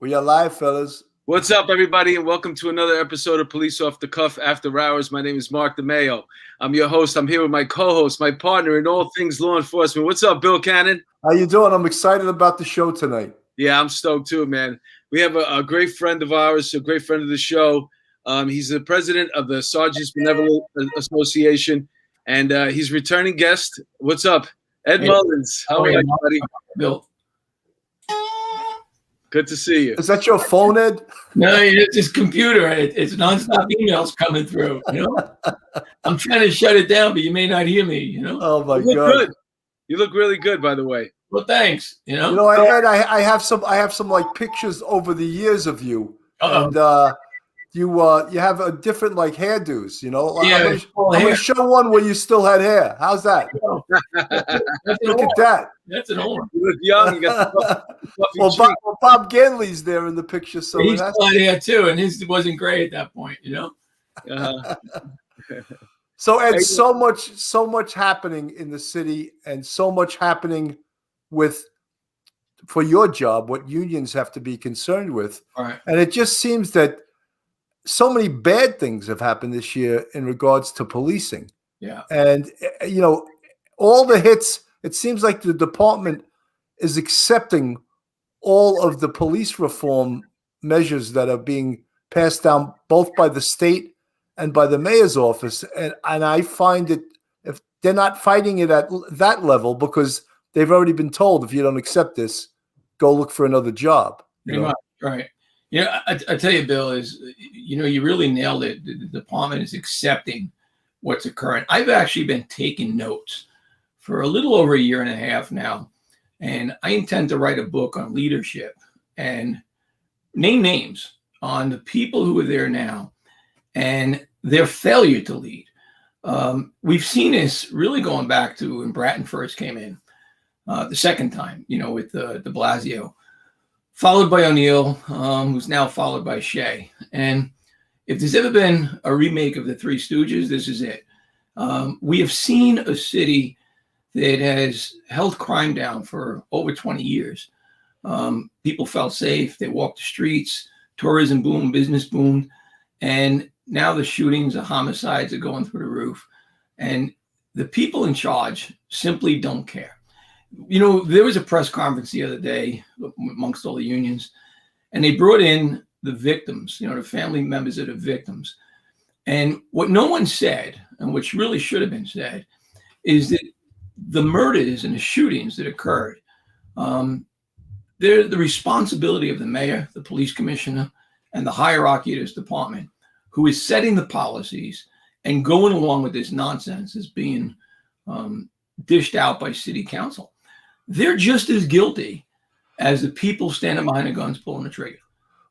We are live, fellas. What's up, everybody, and welcome to another episode of Police Off the Cuff After Hours. My name is Mark DeMayo. I'm your host. I'm here with my co-host, my partner in all things law enforcement. What's up, Bill Cannon? How you doing? I'm excited about the show tonight. Yeah, I'm stoked too, man. We have a great friend of ours, a great friend of the show. He's the president of the Sergeants Benevolent Association, and he's returning guest. What's up, Ed Mullins? How are you, buddy? Bill. Good to see you. Is that your phone, Ed? No, it's his computer. It's nonstop emails coming through. I'm trying to shut it down, but you may not hear me. Oh my God! good. You look really good, by the way. Well, thanks. Ed, I have some like pictures over the years of you, and you have a different like hairdos. Yeah. I'm gonna show one where you still had hair. How's that? Look at that. That's an old one. You look young. You got Bob Ganley's there in the picture, so he's still had hair too, and his wasn't gray at that point. So Ed, so much happening in the city, and so much happening for your job, what unions have to be concerned with. All right. And it just seems that so many bad things have happened this year in regards to policing. Yeah. And all the hits, it seems like the department is accepting all of the police reform measures that are being passed down both by the state and by the mayor's office. And I find that if they're not fighting it at that level, because they've already been told, if you don't accept this, go look for another job. Pretty much, right. I tell you, Bill, you really nailed it. The department is accepting what's occurring. I've actually been taking notes for a little over a year and a half now, and I intend to write a book on leadership and name names on the people who are there now and their failure to lead. We've seen this really going back to when Bratton first came in the second time, with de Blasio, followed by O'Neill, who's now followed by Shea. And if there's ever been a remake of the Three Stooges, this is it. We have seen a city that has held crime down for over 20 years. People felt safe. They walked the streets. Tourism boomed, business boomed. And now the shootings, the homicides are going through the roof. And the people in charge simply don't care. There was a press conference the other day amongst all the unions, and they brought in the victims, the family members of the victims. And what no one said, and which really should have been said, is that the murders and the shootings that occurred, they're the responsibility of the mayor, the police commissioner, and the hierarchy of this department, who is setting the policies and going along with this nonsense that's being dished out by city council. They're just as guilty as the people standing behind the guns pulling the trigger.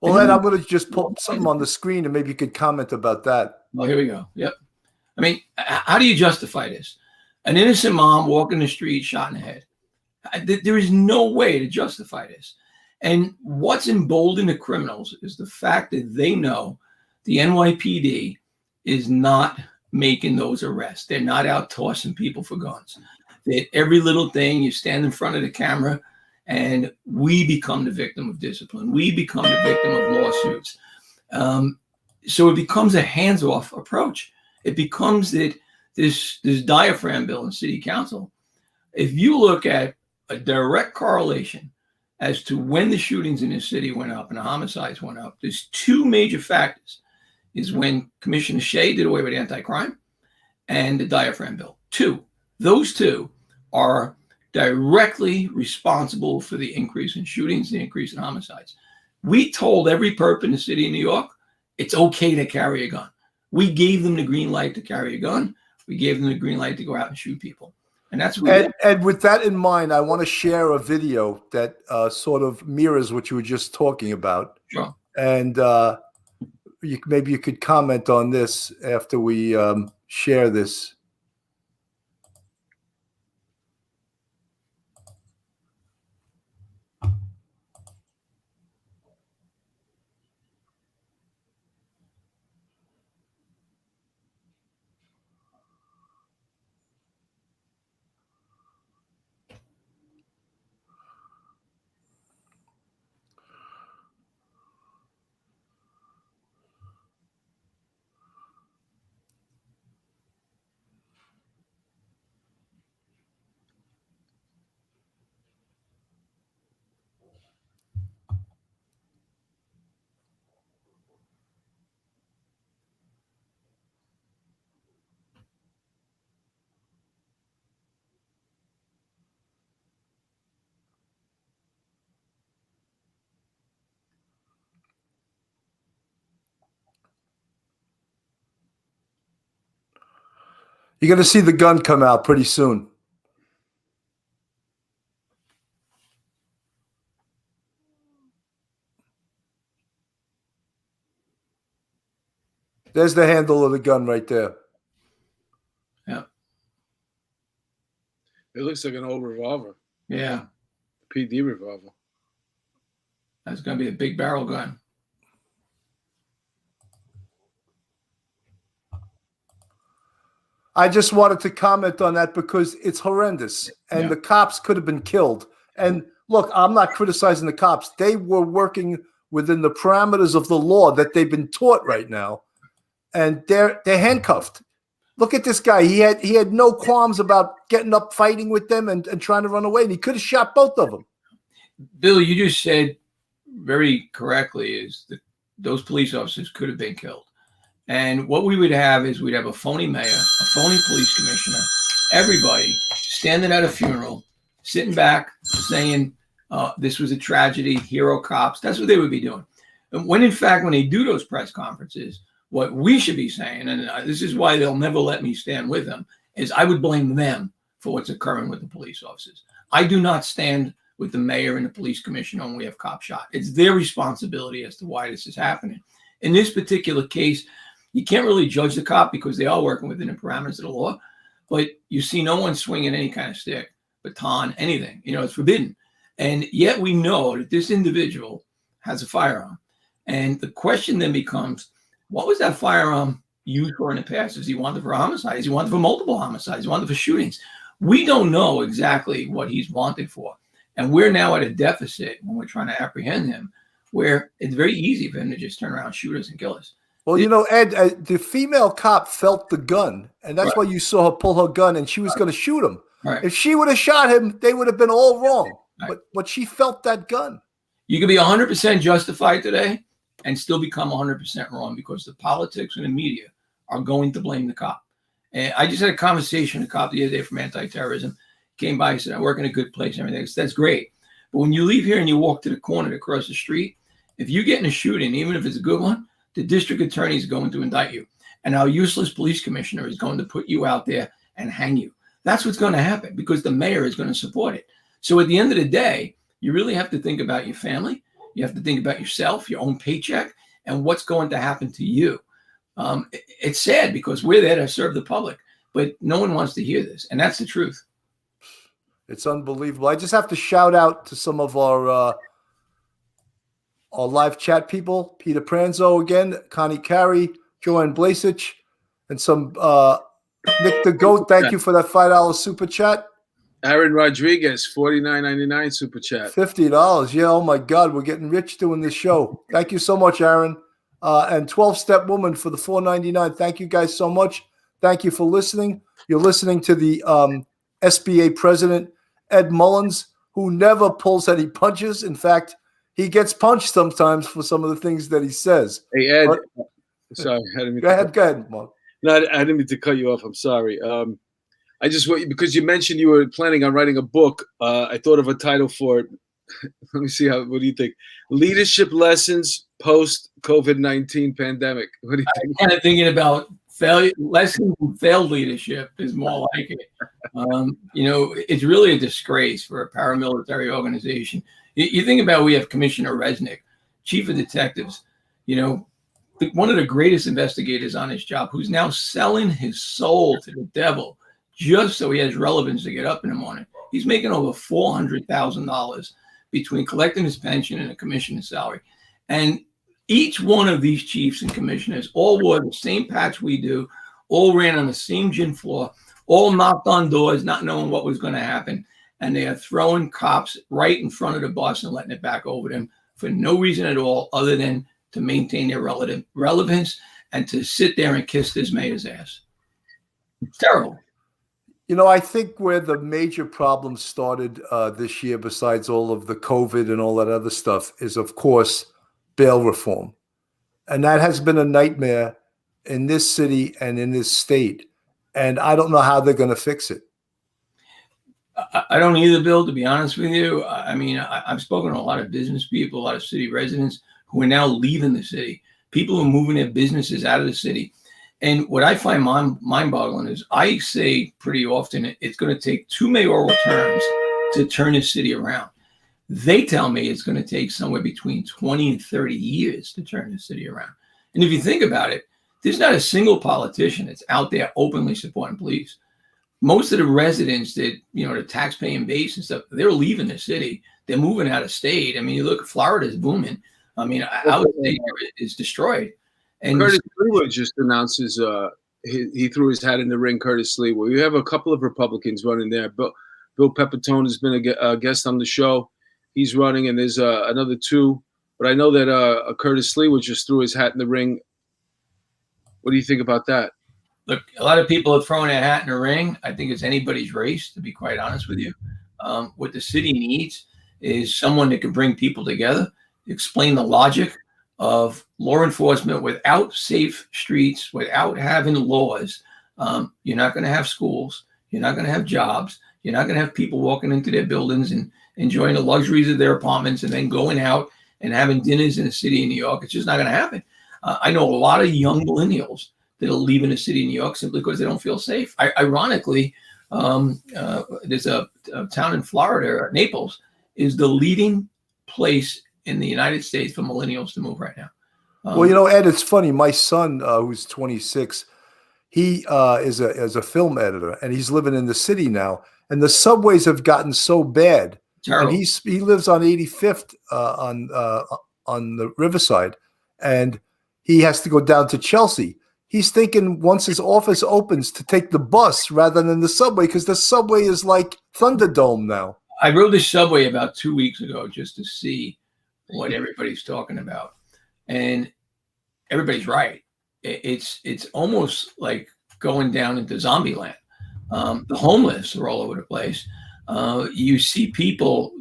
Well, then I'm going to just put something on the screen, and maybe you could comment about that. Well, here we go. Yep. I mean, how do you justify this? An innocent mom walking the street, shot in the head. There is no way to justify this. And what's emboldening the criminals is the fact that they know the NYPD is not making those arrests. They're not out tossing people for guns. That every little thing, you stand in front of the camera, and we become the victim of discipline. We become the victim of lawsuits. So it becomes a hands-off approach. It becomes that this diaphragm bill in city council. If you look at a direct correlation as to when the shootings in this city went up and the homicides went up, there's two major factors. Is when Commissioner Shea did away with anti-crime and the diaphragm bill. Those two are directly responsible for the increase in shootings, the increase in homicides. We told every perp in the city of New York, it's okay to carry a gun. We gave them the green light to carry a gun. We gave them the green light to go out and shoot people. And that's what and with that in mind, I want to share a video that sort of mirrors what you were just talking about. Sure. And maybe you could comment on this after we share this. You're going to see the gun come out pretty soon. There's the handle of the gun right there. Yeah. It looks like an old revolver. Yeah. PD revolver. That's going to be a big barrel gun. I just wanted to comment on that because it's horrendous, and the cops could have been killed. And look, I'm not criticizing the cops. They were working within the parameters of the law that they've been taught right now, and they're handcuffed. Look at this guy. He had no qualms about getting up, fighting with them, and trying to run away. And he could have shot both of them. Bill, you just said very correctly is that those police officers could have been killed. And what we would have is we'd have a phony mayor, a phony police commissioner, everybody standing at a funeral, sitting back, saying this was a tragedy, hero cops. That's what they would be doing. And when in fact, when they do those press conferences, what we should be saying, and this is why they'll never let me stand with them, is I would blame them for what's occurring with the police officers. I do not stand with the mayor and the police commissioner when we have cops shot. It's their responsibility as to why this is happening. In this particular case, you can't really judge the cop because they are working within the parameters of the law, but you see no one swinging any kind of stick, baton, anything. You know, it's forbidden. And yet we know that this individual has a firearm. And the question then becomes, what was that firearm used for in the past? Is he wanted for a homicide? Is he wanted for multiple homicides? Is he wanted for shootings? We don't know exactly what he's wanted for. And we're now at a deficit when we're trying to apprehend him, where it's very easy for him to just turn around, shoot us, and kill us. Well, you know, Ed, the female cop felt the gun, and that's why you saw her pull her gun, and she was going to shoot him. Right. If she would have shot him, they would have been all wrong. Right. But she felt that gun. You could be 100% justified today and still become 100% wrong because the politics and the media are going to blame the cop. And I just had a conversation with a cop the other day from anti-terrorism. Came by and said, I work in a good place and everything. That's great. But when you leave here and you walk to the corner across the street, if you get in a shooting, even if it's a good one, the district attorney is going to indict you. And our useless police commissioner is going to put you out there and hang you. That's what's going to happen because the mayor is going to support it. So at the end of the day, you really have to think about your family. You have to think about yourself, your own paycheck, and what's going to happen to you. It's sad because we're there to serve the public, but no one wants to hear this. And that's the truth. It's unbelievable. I just have to shout out to some of our live chat people, Peter Pranzo again, Connie Carey, Joanne Blasich, and some Nick the Goat. Thank you for that $5 super chat. Aaron Rodriguez, $49.99 super chat. $50. Yeah, oh my God, we're getting rich doing this show. Thank you so much, Aaron. And 12-Step Woman for the $4.99. Thank you guys so much. Thank you for listening. You're listening to the SBA president, Ed Mullins, who never pulls any punches. In fact, he gets punched sometimes for some of the things that he says. Hey, Ed. Sorry. Go ahead, Mark. No, I didn't mean to cut you off. I'm sorry. I just want, because you mentioned you were planning on writing a book. I thought of a title for it. Let me see. What do you think? Leadership Lessons Post-COVID-19 Pandemic. What do you think? I'm kind of thinking about lessons from failed leadership is more like it. You know, it's really a disgrace for a paramilitary organization. You think about, we have Commissioner Resnick, Chief of Detectives, you know, one of the greatest investigators on his job, who's now selling his soul to the devil just so he has relevance to get up in the morning. He's making over $400,000 between collecting his pension and a commissioner's salary. And each one of these chiefs and commissioners all wore the same patch we do, all ran on the same gym floor, all knocked on doors, not knowing what was going to happen. And they are throwing cops right in front of the bus and letting it back over them for no reason at all other than to maintain their relevance and to sit there and kiss this mayor's ass. It's terrible. You know, I think where the major problems started this year, besides all of the COVID and all that other stuff, is, of course, bail reform. And that has been a nightmare in this city and in this state. And I don't know how they're going to fix it. I don't either, Bill, to be honest with you. I mean, I've spoken to a lot of business people, a lot of city residents who are now leaving the city, people who are moving their businesses out of the city. And what I find mind-boggling is I say pretty often it's going to take 2 mayoral terms to turn the city around. They tell me it's going to take somewhere between 20 and 30 years to turn the city around. And if you think about it, there's not a single politician that's out there openly supporting police. Most of the residents that, the taxpaying base and stuff, they're leaving the city. They're moving out of state. I mean, you look, Florida's booming. I mean, our state is destroyed. And Curtis Lewa just announced he threw his hat in the ring, Curtis Lewa. We have a couple of Republicans running there. Bill Pepitone has been a guest on the show. He's running, and there's another 2. But I know that Curtis Lewa just threw his hat in the ring. What do you think about that? Look, a lot of people are throwing their hat in the ring. I think it's anybody's race, to be quite honest with you. What the city needs is someone that can bring people together, explain the logic of law enforcement. Without safe streets, without having laws, you're not going to have schools. You're not going to have jobs. You're not going to have people walking into their buildings and enjoying the luxuries of their apartments and then going out and having dinners in the city of New York. It's just not going to happen. I know a lot of young millennials that are leaving the city of New York simply because they don't feel safe. Ironically, there's a town in Florida, Naples, is the leading place in the United States for millennials to move right now. Well, Ed, it's funny. My son, who's 26, he is a film editor, and he's living in the city now. And the subways have gotten so bad. Terrible. And he lives on 85th on the Riverside, and he has to go down to Chelsea. He's thinking once his office opens to take the bus rather than the subway, because the subway is like Thunderdome now. I rode the subway about 2 weeks ago just to see what everybody's talking about, and everybody's right. It's almost like going down into zombie land. The homeless are all over the place. You see people,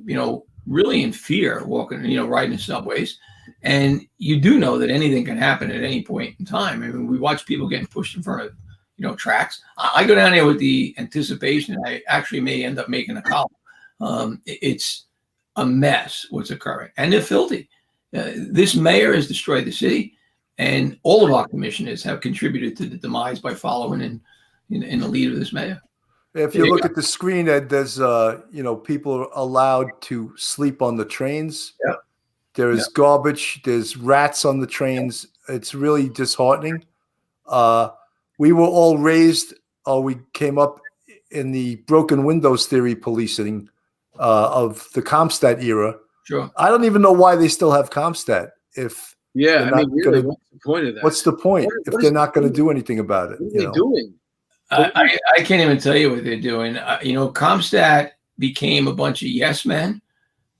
really in fear walking, riding the subways. And you do know that anything can happen at any point in time. I mean, we watch people getting pushed in front of, tracks. I go down there with the anticipation that I actually may end up making a column. It's a mess what's occurring. And they're filthy. This mayor has destroyed the city. And all of our commissioners have contributed to the demise by following in the lead of this mayor. If you look at the screen, Ed, there's people are allowed to sleep on the trains. Yeah. There's garbage. There's rats on the trains. It's really disheartening. We were all raised. We came up in the broken windows theory policing of the Compstat era. Sure. I don't even know why they still have Compstat. Really, what's the point of that? What's the point if they're not going to do anything about it? What are they doing? I can't even tell you what they're doing. Compstat became a bunch of yes men.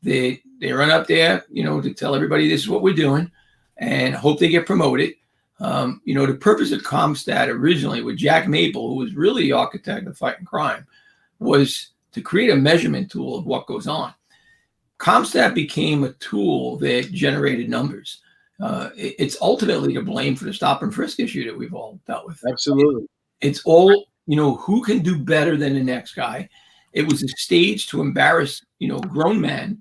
They run up there, to tell everybody this is what we're doing and hope they get promoted. The purpose of Compstat originally with Jack Maple, who was really the architect of fighting crime, was to create a measurement tool of what goes on. Compstat became a tool that generated numbers. It's ultimately to blame for the stop and frisk issue that we've all dealt with. Absolutely. It's all, who can do better than the next guy. It was a stage to embarrass, grown men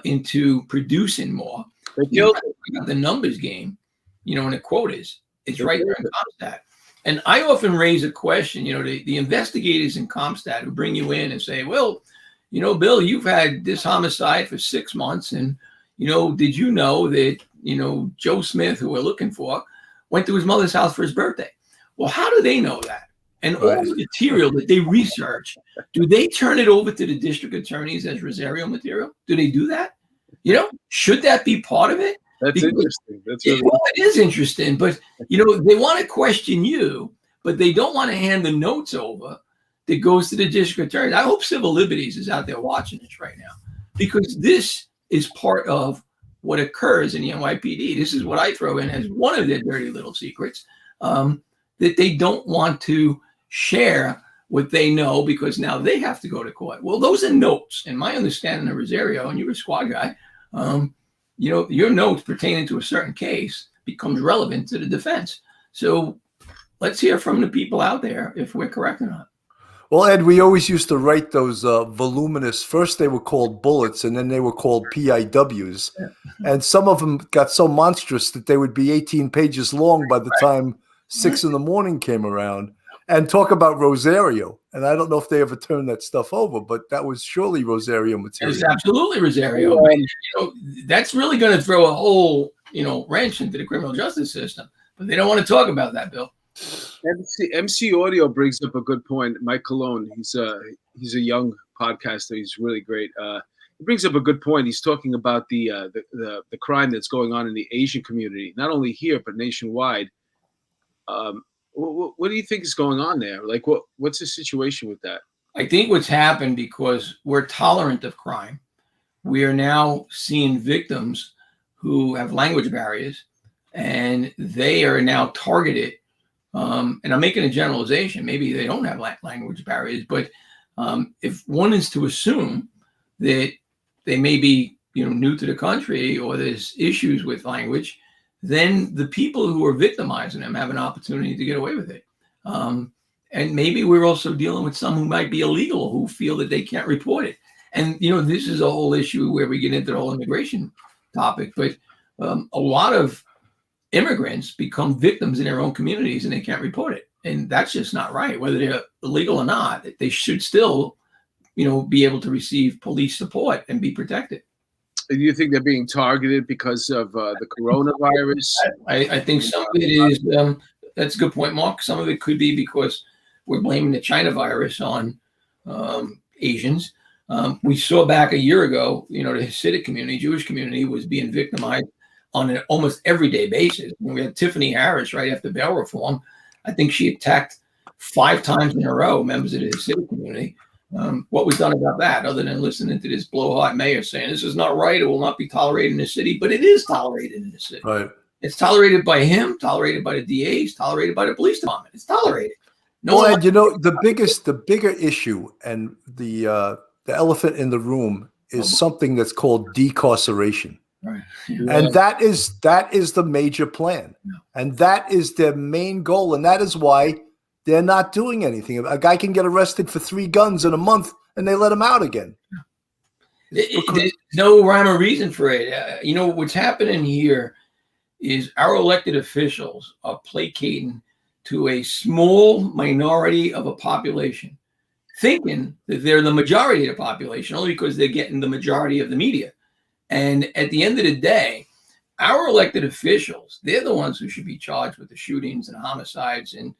into producing more. The numbers game, and the quotas, it's right there in Compstat. And I often raise a question, the investigators in Compstat who bring you in and say, well, Bill, you've had this homicide for 6 months. And, did you know that, Joe Smith, who we're looking for, went to his mother's house for his birthday? Well, how do they know that? And all the material that they research, do they turn it over to the district attorneys as Rosario material? Do they do that? Should that be part of it? That's interesting. It is interesting, but they want to question you, but they don't want to hand the notes over that goes to the district attorney. I hope Civil Liberties is out there watching this right now, because this is part of what occurs in the NYPD. This is what I throw in as one of their dirty little secrets, that they don't want to share what they know because now they have to go to court. Well, those are notes. And my understanding of Rosario, and you're a squad guy, your notes pertaining to a certain case becomes relevant to the defense. So let's hear from the people out there if we're correct or not. Well, Ed, we always used to write those voluminous, first they were called bullets and then they were called PIWs. And some of them got so monstrous that they would be 18 pages long by the time 6 in the morning came around, and talk about Rosario. And I don't know if they ever turned that stuff over, but that was surely Rosario material. It's absolutely Rosario. That's really going to throw a whole, wrench into the criminal justice system. But they don't want to talk about that, Bill. MC Audio brings up a good point. Mike Colon, he's a young podcaster. He's really great. He brings up a good point. He's talking about the crime that's going on in the Asian community, not only here but nationwide. What do you think is going on there? Like, what's the situation with that? I think what's happened, because we're tolerant of crime, we are now seeing victims who have language barriers, and they are now targeted. And I'm making a generalization. Maybe they don't have language barriers, but if one is to assume that they may be, new to the country, or there's issues with language, then the people who are victimizing them have an opportunity to get away with it. And maybe we're also dealing with some who might be illegal, who feel that they can't report it. And, this is a whole issue where we get into the whole immigration topic, but a lot of immigrants become victims in their own communities and they can't report it. And that's just not right. Whether they're illegal or not, they should still, be able to receive police support and be protected. Do you think they're being targeted because of the coronavirus? I think some of it is, that's a good point, Mark. Some of it could be because we're blaming the China virus on Asians. We saw back a year ago, the Hasidic community, Jewish community, was being victimized on an almost everyday basis. When we had Tiffany Harris right after bail reform, I think she attacked 5 times in a row members of the Hasidic community. What was done about that, other than listening to this blowhard mayor saying this is not right, it will not be tolerated in the city, but it is tolerated in the city. Right. It's tolerated by him, tolerated by the DAs, tolerated by the police department. It's tolerated. And the bigger issue, and the elephant in the room, is something that's called decarceration. Right. And that is the major plan. Yeah. And that is their main goal. And that is why they're not doing anything. A guy can get arrested for 3 guns in a month and they let him out again. There's no rhyme or reason for it. What's happening here is our elected officials are placating to a small minority of a population, thinking that they're the majority of the population only because they're getting the majority of the media. And at the end of the day, our elected officials, they're the ones who should be charged with the shootings and homicides and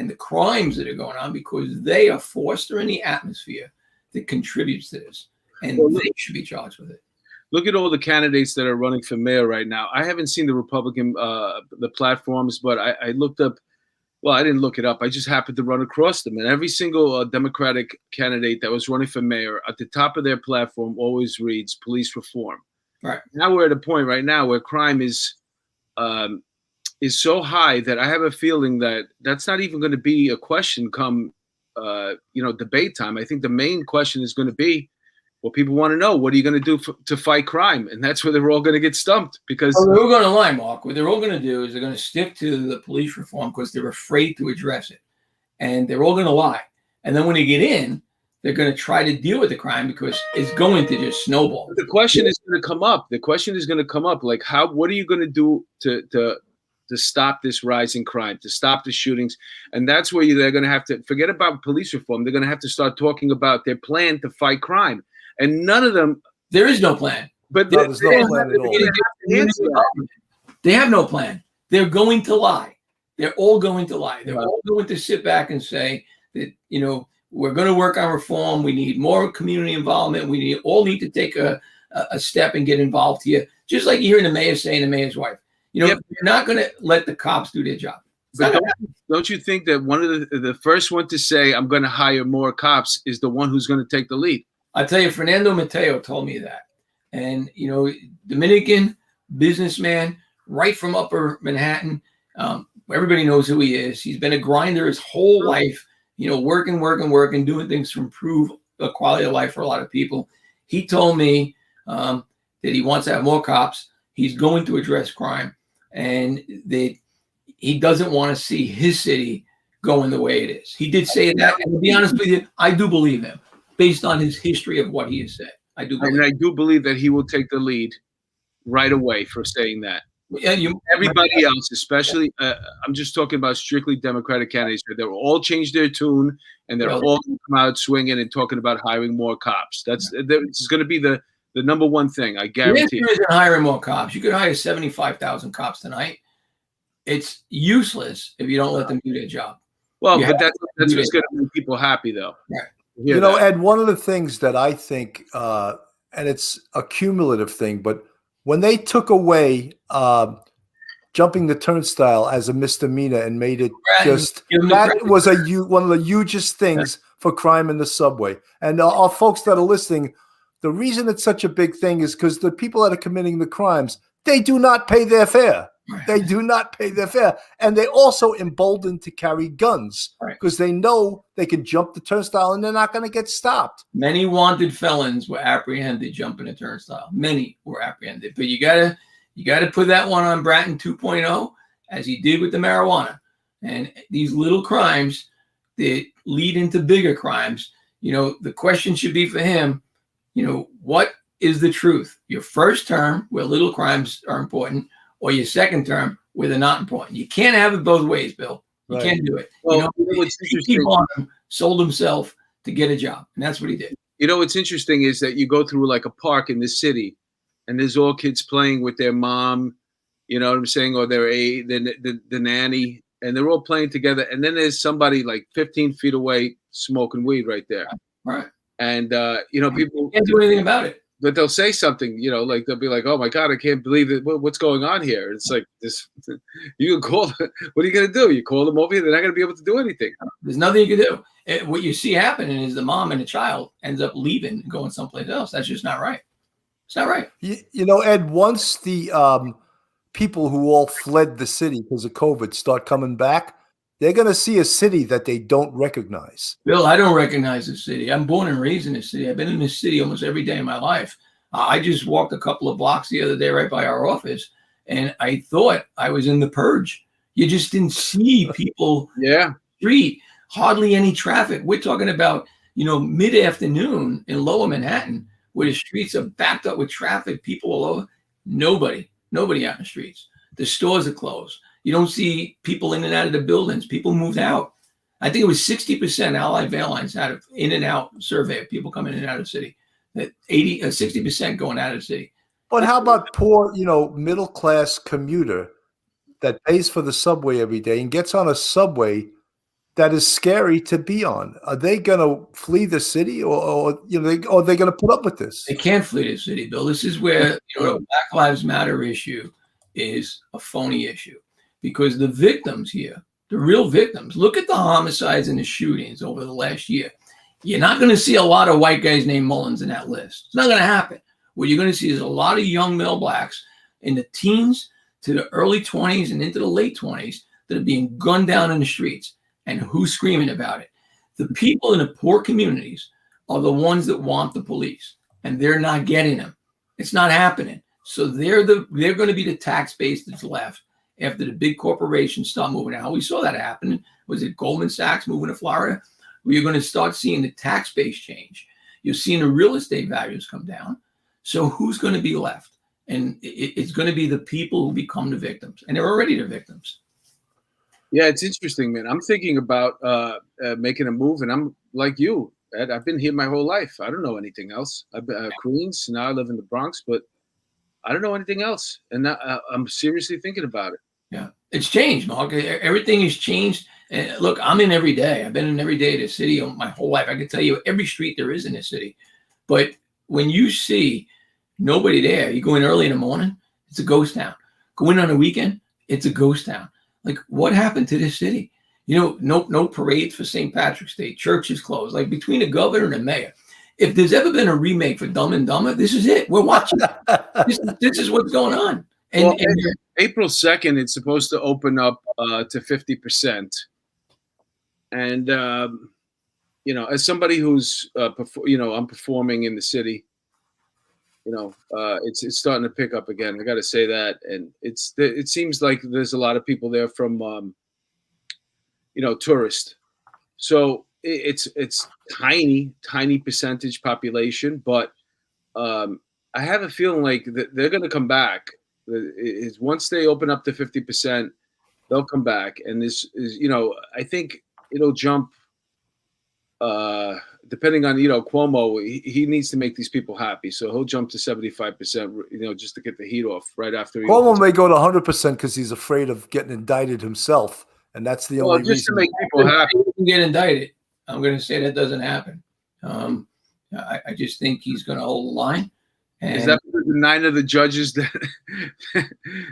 the crimes that are going on, because they are fostering the atmosphere that contributes to this. And they should be charged with it. Look at all the candidates that are running for mayor right now. I haven't seen the Republican, the platforms, but I looked up. Well, I didn't look it up. I just happened to run across them. And every single Democratic candidate that was running for mayor, at the top of their platform always reads police reform. Right. Now we're at a point right now where crime is so high that I have a feeling that that's not even going to be a question come, debate time. I think the main question is going to be, what people want to know, what are you going to do to fight crime? And that's where they're all going to get stumped, because they're all going to lie, Mark. What they're all going to do is they're going to stick to the police reform because they're afraid to address it. And they're all going to lie. And then when they get in, they're going to try to deal with the crime because it's going to just snowball. The question is going to come up. The question is going to come up, like, what are you going to do to stop this rise in crime, to stop the shootings? And that's where they're going to have to forget about police reform. They're going to have to start talking about their plan to fight crime. And none of them. There is no plan. But there's no plan at all. They have no plan. They're going to lie. They're all going to lie. They're all going to sit back and say that, we're going to work on reform. We need more community involvement. We all need to take a step and get involved here. Just like you're hearing the mayor saying, the mayor's wife, you're not going to let the cops do their job. But don't you think that one of the first one to say, I'm going to hire more cops, is the one who's going to take the lead? I tell you, Fernando Mateo told me that. And, Dominican businessman, right from Upper Manhattan. Everybody knows who he is. He's been a grinder his whole life, working, doing things to improve the quality of life for a lot of people. He told me that he wants to have more cops. He's going to address crime, and that he doesn't want to see his city going the way it is. He did say that. And to be honest with you, I do believe him, based on his history of what he has said. I do believe that he will take the lead right away for saying that. Yeah, everybody else, especially, I'm just talking about strictly Democratic candidates. They'll all change their tune, and they're all going to come out swinging and talking about hiring more cops. It's going to be the number one thing, I guarantee. The answer isn't hiring more cops. You could hire 75,000 cops tonight. It's useless if you don't let them do their job. Well, but that's what's going to make people happy, though. Right. You know, Ed, one of the things that I think, and it's a cumulative thing, but when they took away jumping the turnstile as a misdemeanor and made it that was one of the hugest things for crime in the subway. And our folks that are listening, the reason it's such a big thing is because the people that are committing the crimes, they do not pay their fare. They do not pay their fare. And they're also emboldened to carry guns because they know they can jump the turnstile and they're not going to get stopped. Many wanted felons were apprehended jumping a turnstile. Many were apprehended. But you gotta put that one on Bratton 2.0, as he did with the marijuana. And these little crimes that lead into bigger crimes, you know, the question should be for him, you know, what is the truth? Your first term, where little crimes are important, or your second term, where they're not important. You can't have it both ways, Bill. You can't do it. Well, you know, what's interesting, sold himself to get a job, and that's what he did. You know, what's interesting is that you go through like a park in this city, and there's all kids playing with their mom, you know what I'm saying, or the nanny, and they're all playing together. And then there's somebody like 15 feet away smoking weed right there. Right. And you know, people can't do anything about it. But they'll say something, you know, like they'll be like, "Oh my God, I can't believe it! What's going on here?" It's like this. You can call. What are you going to do? You call them over here; they're not going to be able to do anything. There's nothing you can do. What you see happening is the mom and the child ends up leaving and going someplace else. That's just not right. It's not right. You know, Ed. Once the people who all fled the city because of COVID start coming back, they're going to see a city that they don't recognize. Bill, I don't recognize the city. I'm born and raised in this city. I've been in this city almost every day of my life. I just walked a couple of blocks the other day right by our office, and I thought I was in the purge. You just didn't see people. Street, hardly any traffic. We're talking about, you know, mid-afternoon in Lower Manhattan, where the streets are backed up with traffic, people all over. Nobody out in the streets. The stores are closed. You don't see people in and out of the buildings. People moved out. I think it was 60%. Allied Airlines had an in and out survey of people coming in and out of the city. That 60% going out of the city. But how about poor, you know, middle class commuter that pays for the subway every day and gets on a subway that is scary to be on? Are they going to flee the city, or you know, are they going to put up with this? They can't flee the city, Bill. This is where, you know, the Black Lives Matter issue is a phony issue, because the victims here, the real victims, look at the homicides and the shootings over the last year. You're not going to see a lot of white guys named Mullins in that list. It's not going to happen. What you're going to see is a lot of young male blacks in the teens to the early 20s and into the late 20s that are being gunned down in the streets. And who's screaming about it? The people in the poor communities are the ones that want the police, and they're not getting them. It's not happening. So they're going to be the tax base that's left after the big corporations start moving out. We saw that happen. Was it Goldman Sachs moving to Florida? You're going to start seeing the tax base change. You're seeing the real estate values come down. So who's going to be left? And it's going to be the people who become the victims, and they're already the victims. Yeah, it's interesting, man. I'm thinking about making a move, and I'm like you, Ed. I've been here my whole life. I don't know anything else. I've been Queens, now I live in the Bronx, but I don't know anything else. And I'm seriously thinking about it. Yeah, it's changed, Mark. Everything has changed. And look, I'm in every day. I've been in every day of the city my whole life. I can tell you every street there is in this city. But when you see nobody there, you go in early in the morning, it's a ghost town. Go in on a weekend, it's a ghost town. Like, what happened to this city? You know, no parades for St. Patrick's Day. Churches closed. Like, between the governor and the mayor. If there's ever been a remake for Dumb and Dumber, this is it. We're watching. This is what's going on. And April 2nd, it's supposed to open up to 50%. And, you know, as somebody who's, I'm performing in the city, you know, it's starting to pick up again. I got to say that. And it seems like there's a lot of people there from, tourists. So it's tiny percentage population, but I have a feeling like they're going to come back. Is once they open up to 50%, they'll come back. And this is, I think it'll jump. Depending on Cuomo, he needs to make these people happy, so he'll jump to 75%, just to get the heat off right after. Cuomo may go to 100% because he's afraid of getting indicted himself, and that's the only just reason. to make people happy. He can get indicted. I'm going to say that doesn't happen. I just think he's going to hold the line. And is that because the 9 of the judges that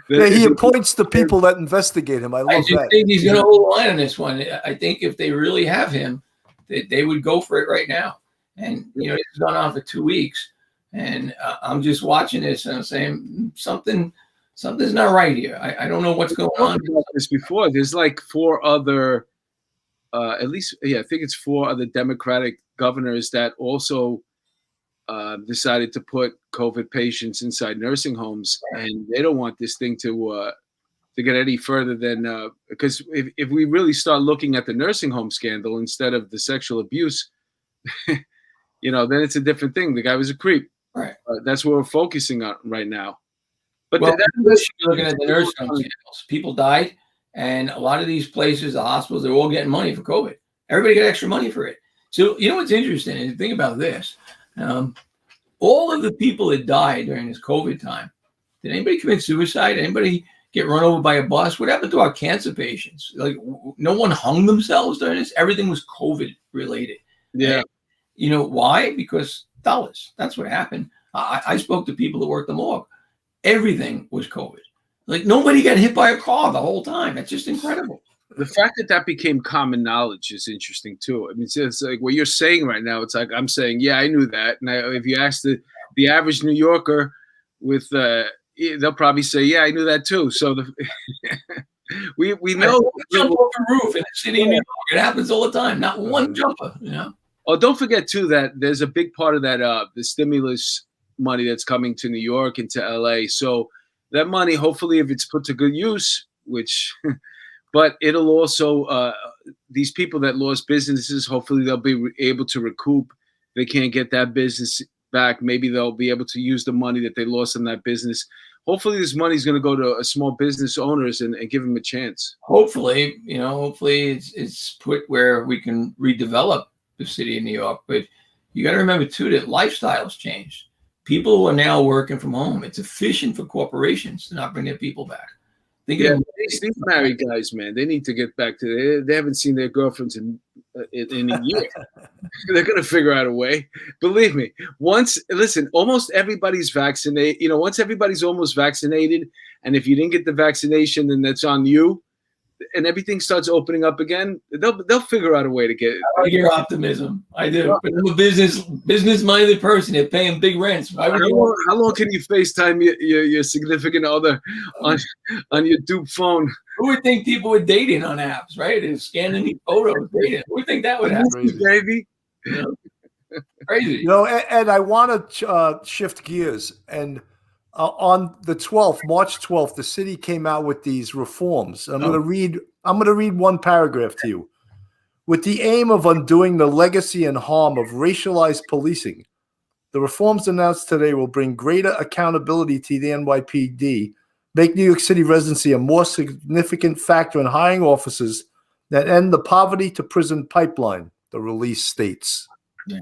he appoints the people that investigate him? I love that. I think he's going to hold the line on this one. I think if they really have him, they would go for it right now. And he's gone on for 2 weeks, and I'm just watching this and I'm saying something's not right here. I don't know what's going on. About this before, there's like 4 other, at least, I think it's 4 other Democratic governors that also decided to put COVID patients inside nursing homes, and they don't want this thing to get any further than because if we really start looking at the nursing home scandal instead of the sexual abuse, then it's a different thing. The guy was a creep. Right. That's what we're focusing on right now. But you're looking at the nursing home scandals. People died, and a lot of these places, the hospitals, they're all getting money for COVID. Everybody got extra money for it. So what's interesting is think about this. All of the people that died during this COVID time, did anybody commit suicide? Anybody get run over by a bus? What happened to our cancer patients? Like, no one hung themselves during this. Everything was COVID related. Yeah. And, why? Because dollars. That's what happened. I spoke to people that worked the morgue. Everything was COVID. Like, nobody got hit by a car the whole time. That's just incredible. The fact that became common knowledge is interesting too. I mean, it's like what you're saying right now. It's like I'm saying, yeah, I knew that. And if you ask the average New Yorker, with they'll probably say, yeah, I knew that too. So we know. Jump off the roof in the city of New York. It happens all the time. Not one jumper. Oh, don't forget too that there's a big part of that the stimulus money that's coming to New York and to LA. So that money, hopefully, if it's put to good use, which. But it'll also, these people that lost businesses, hopefully they'll be able to recoup. They can't get that business back. Maybe they'll be able to use the money that they lost in that business. Hopefully this money is going to go to small business owners and give them a chance. Hopefully, hopefully it's put where we can redevelop the city of New York. But you got to remember, too, that lifestyles changed. People are now working from home. It's efficient for corporations to not bring their people back. These married guys, man, they need to get back to they haven't seen their girlfriends in a year. They're going to figure out a way. Believe me. Almost everybody's vaccinated. Once everybody's almost vaccinated, and if you didn't get the vaccination, then that's on you. And everything starts opening up again, they'll figure out a way to get it. I like your optimism. I do. But I'm a business-minded person. They're paying big rents. How long can you FaceTime your significant other on your dupe phone? Who would think people were dating on apps, right? They're scanning these photos, dating. Who would think that would happen? Baby. Crazy. Ed, I want to shift gears. And on the 12th, March 12th, the city came out with these reforms. I'm going to read one paragraph to you. With the aim of undoing the legacy and harm of racialized policing, the reforms announced today will bring greater accountability to the NYPD, make New York City residency a more significant factor in hiring officers that end the poverty to prison pipeline, the release states. Yeah.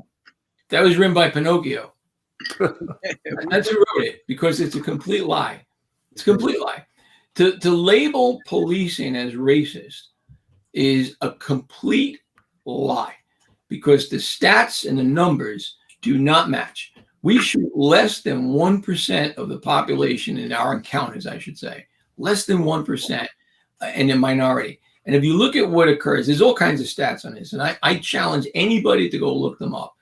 That was written by Pinocchio. And that's who wrote it, because it's a complete lie. It's a complete lie. To label policing as racist is a complete lie, because the stats and the numbers do not match. We shoot less than 1% of the population in our encounters, I should say, less than 1% in a minority. And if you look at what occurs, there's all kinds of stats on this, and I challenge anybody to go look them up.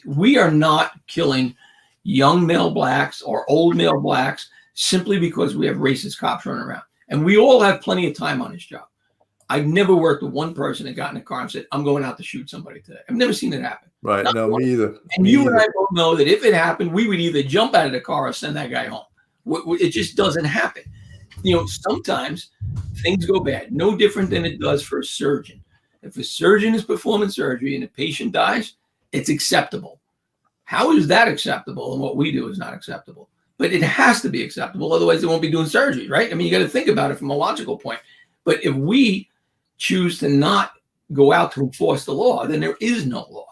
We are not killing young male blacks or old male blacks simply because we have racist cops running around. And we all have plenty of time on this job. I've never worked with one person that got in a car and said, I'm going out to shoot somebody today. I've never seen it happen. Right. Not no, one. me either. And me you either. and I both know that if it happened, we would either jump out of the car or send that guy home. It just doesn't happen. Sometimes things go bad, no different than it does for a surgeon. If a surgeon is performing surgery and a patient dies, it's acceptable. How is that acceptable? And what we do is not acceptable. but it has to be acceptable. Otherwise, they won't be doing surgery, right? I mean, you got to think about it from a logical point. But if we choose to not go out to enforce the law, then there is no law.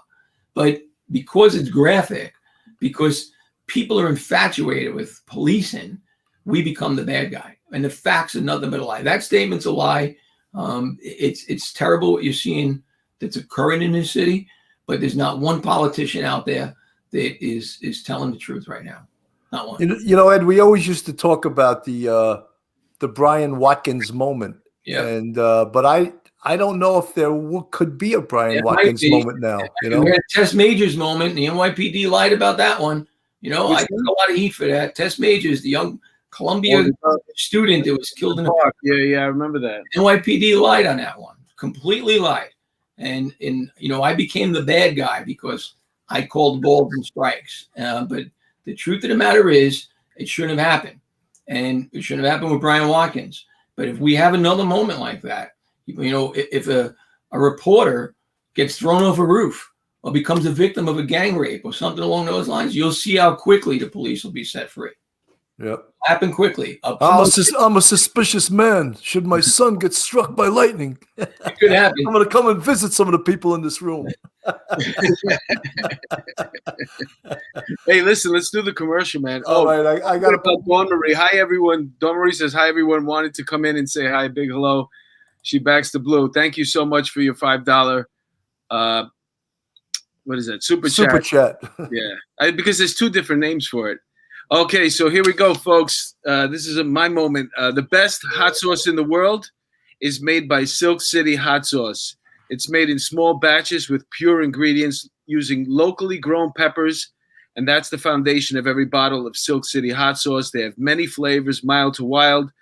But because it's graphic, because people are infatuated with policing, we become the bad guy. And the facts are nothing but a lie. That statement's a lie. It's terrible what you're seeing that's occurring in this city, but there's not one politician out there that is telling the truth right now. Not one. You know, Ed, we always used to talk about the Brian Watkins moment. Yeah. And but I don't know if there could be a Brian Watkins moment now. You know, we had Tess Majors moment. The NYPD lied about that one. You know, I took a lot of heat for that. Tess Majors, the young Columbia student that was killed in a park. Yeah, I remember that. NYPD lied on that one, completely lied. And you know, I became the bad guy because I called balls and strikes. But the truth of the matter is, it shouldn't have happened. And it shouldn't have happened with Brian Watkins. But if we have another moment like that, you know, if a reporter gets thrown off a roof or becomes a victim of a gang rape or something along those lines, you'll see how quickly the police will be set free. Yep. Happen quickly. I'm a suspicious man. Should my son get struck by lightning, it could happen. I'm going to come and visit some of the people in this room. Hey, listen, let's do the commercial, man. All right, I got about Dawn Marie. Hi, everyone. Dawn Marie says, hi, everyone. Wanted to come in and say hi, big hello. She backs the blue. Thank you so much for your $5. What is that? Super chat. Yeah, because there's two different names for it. Okay, so here we go, folks. This is my moment. The best hot sauce in the world is made by Silk City Hot Sauce. It's made in small batches with pure ingredients using locally grown peppers, and that's the foundation of every bottle of Silk City Hot Sauce. They have many flavors, mild to wild.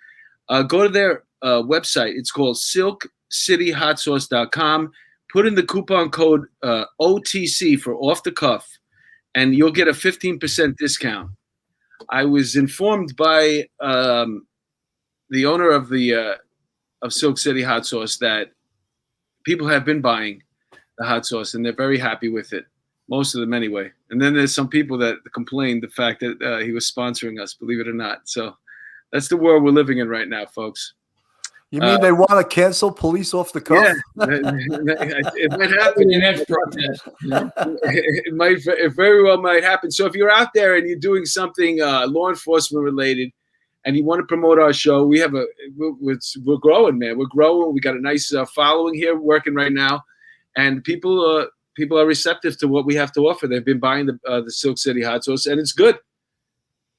Go to their website. It's called silkcityhotsauce.com. Put in the coupon code OTC for off the cuff, and you'll get a 15% discount. I was informed by the owner of Silk City Hot Sauce that people have been buying the hot sauce and they're very happy with it. Most of them anyway. And then there's some people that complained the fact that he was sponsoring us, believe it or not. So that's the world we're living in right now, folks. You mean they want to cancel police off the cuff? Yeah, it might happen. The next protest. You know? It very well might happen. So if you're out there and you're doing something law enforcement related, and you want to promote our show, we're growing, man. We're growing. We got a nice following here working right now, and people are receptive to what we have to offer. They've been buying the Silk City Hot Sauce, and it's good.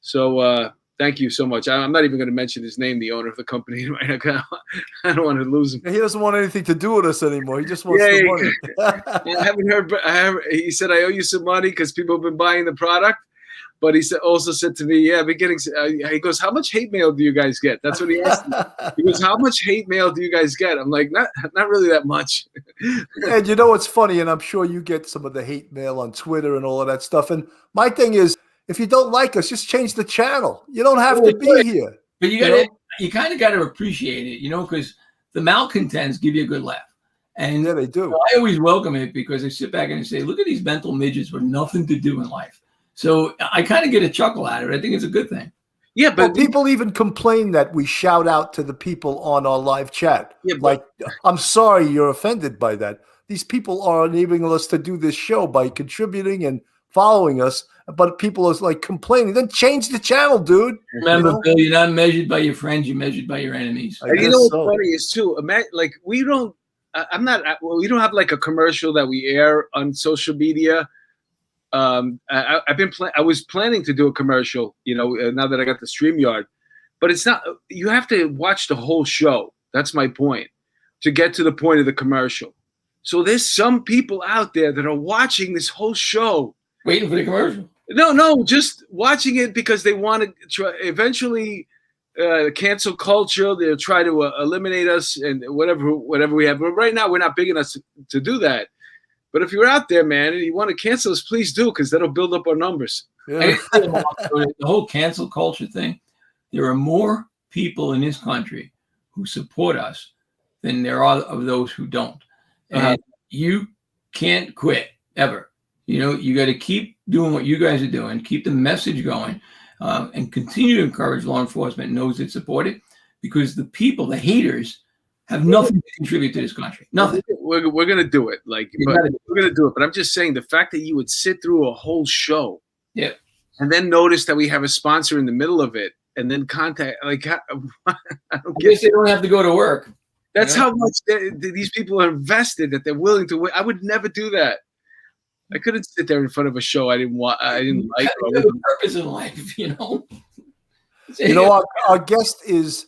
So thank you so much. I'm not even going to mention his name, the owner of the company. Right now. I don't want to lose him. He doesn't want anything to do with us anymore. He just wants the money. I haven't heard. He said I owe you some money because people have been buying the product. But he also said to me, yeah, beginning. He goes, how much hate mail do you guys get? That's what he asked me. He goes, how much hate mail do you guys get? I'm like, not really that much. And you know what's funny? And I'm sure you get some of the hate mail on Twitter and all of that stuff. And my thing is, if you don't like us, just change the channel. You don't have to be here. But you kind of got to appreciate it, you know, because the malcontents give you a good laugh. And yeah, they do. You know, I always welcome it because I sit back and I say, look at these mental midgets with nothing to do in life. So I kind of get a chuckle out of it. I think it's a good thing. Yeah, but people even complain that we shout out to the people on our live chat. Yeah, like, I'm sorry you're offended by that. These people are enabling us to do this show by contributing and following us, but people are like complaining. Then change the channel, dude. Remember, Bill, you're not measured by your friends. You're measured by your enemies. You know what's funny is too, like we don't have like a commercial that we air on social media. I was planning to do a commercial, you know, now that I got the StreamYard, but it's not. You have to watch the whole show. That's my point, to get to the point of the commercial. So there's some people out there that are watching this whole show, waiting for the commercial. No, just watching it because they want to try eventually cancel culture. They'll try to eliminate us and whatever we have. But right now, we're not big enough to do that. But if you're out there, man, and you want to cancel us, please do, because that'll build up our numbers. Yeah. The whole cancel culture thing, there are more people in this country who support us than there are of those who don't. And you can't quit, ever. You know, you got to keep doing what you guys are doing, keep the message going. and continue to encourage law enforcement and those that support it, because the people, the haters, have nothing to contribute to this country. Nothing. We're going to do it. Like, but we're going to do it. But I'm just saying, the fact that you would sit through a whole show, Yeah, and then notice that we have a sponsor in the middle of it, and then contact, like, I don't guess they don't have to go to work. That's how much these people are invested, that they're willing to wait. I would never do that. I couldn't sit there in front of a show I didn't want. I didn't like. There's a purpose in life, you know. You know, our guest is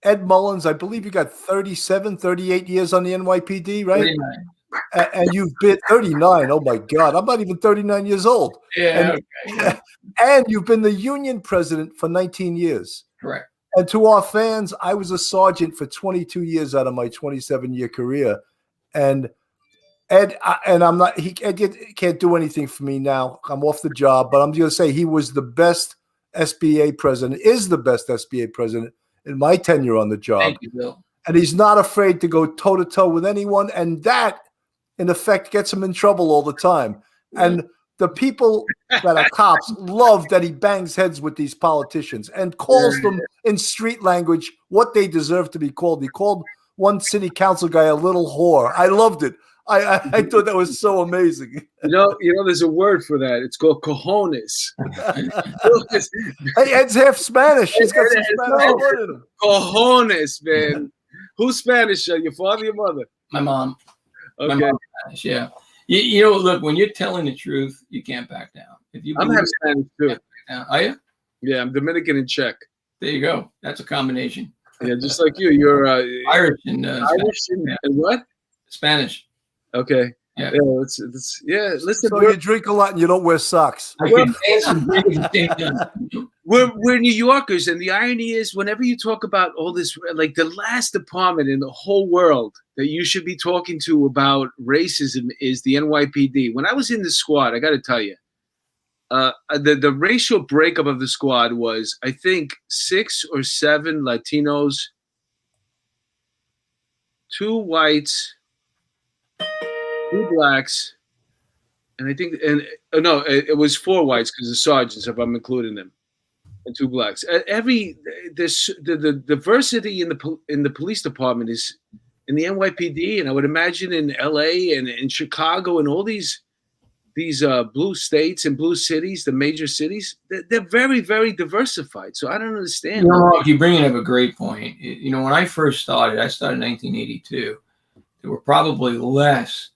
Ed Mullins. I believe you got 37, 38 years on the NYPD, right? 39. And you've been 39. Oh my God, I'm not even 39 years old. Yeah. And you've been the union president for 19 years. Correct. And to our fans, I was a sergeant for 22 years out of my 27-year career. And Ed, Ed can't do anything for me now. I'm off the job, but I'm going to say he was the best SBA president, is the best SBA president in my tenure on the job. Thank you, Bill. And he's not afraid to go toe-to-toe with anyone. And that, in effect, gets him in trouble all the time. And the people that are cops love that he bangs heads with these politicians and calls them in street language what they deserve to be called. He called one city council guy a little whore. I loved it. I thought that was so amazing. You know, there's a word for that. It's called cojones. Hey, Ed's half Spanish. He's got some Spanish blood in him. Cojones, man. Who's Spanish? Your father, your mother? My mom. Okay. My mom's Spanish, yeah. You know, look, when you're telling the truth, you can't back down. If you I'm half Spanish too. Are you? Yeah, I'm Dominican and Czech. There you go. That's a combination. Yeah, just like you. You're Irish and Irish and what? Spanish. Okay. Yeah. Yeah. Listen, So you drink a lot and you don't wear socks. I can dance and drink at the same time. We're New Yorkers, and the irony is, whenever you talk about all this, like the last department in the whole world that you should be talking to about racism is the NYPD. When I was in the squad, I got to tell you, the racial breakup of the squad was, I think, 6 or 7 Latinos, 2 whites, 2 blacks, and I think, it was 4 whites because the sergeants, if I'm including them, and 2 blacks. The diversity in the police department is in the NYPD, and I would imagine in LA and in Chicago and all these blue states and blue cities, the major cities, they're very, very diversified. So I don't understand. You know, you're bringing up a great point. You know, when I first started, I started in 1982. There were probably less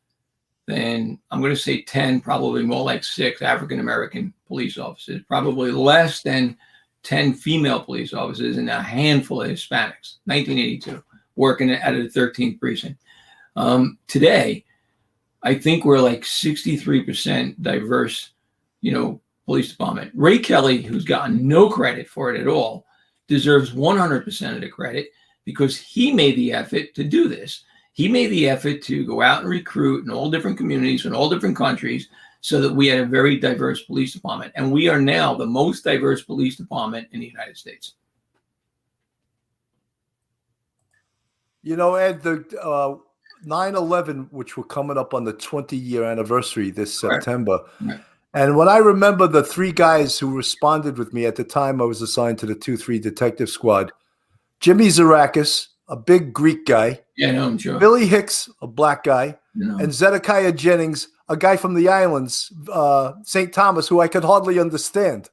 than, I'm going to say 10, probably more like 6 African-American police officers, probably less than 10 female police officers, and a handful of Hispanics, 1982, working at the 13th precinct. Today, I think we're like 63% diverse, police department. Ray Kelly, who's gotten no credit for it at all, deserves 100% of the credit because he made the effort to do this. He made the effort to go out and recruit in all different communities in all different countries so that we had a very diverse police department. And we are now the most diverse police department in the United States. You know, Ed, the 9/11, which we're coming up on the 20-year anniversary this September. Right. And when I remember the 3 guys who responded with me at the time, I was assigned to the 2-3 detective squad. Jimmy Zarakis, a big Greek guy. Yeah, no, I'm sure. Billy Hicks, a black guy. No. And Zedekiah Jennings, a guy from the islands, St. Thomas, who I could hardly understand.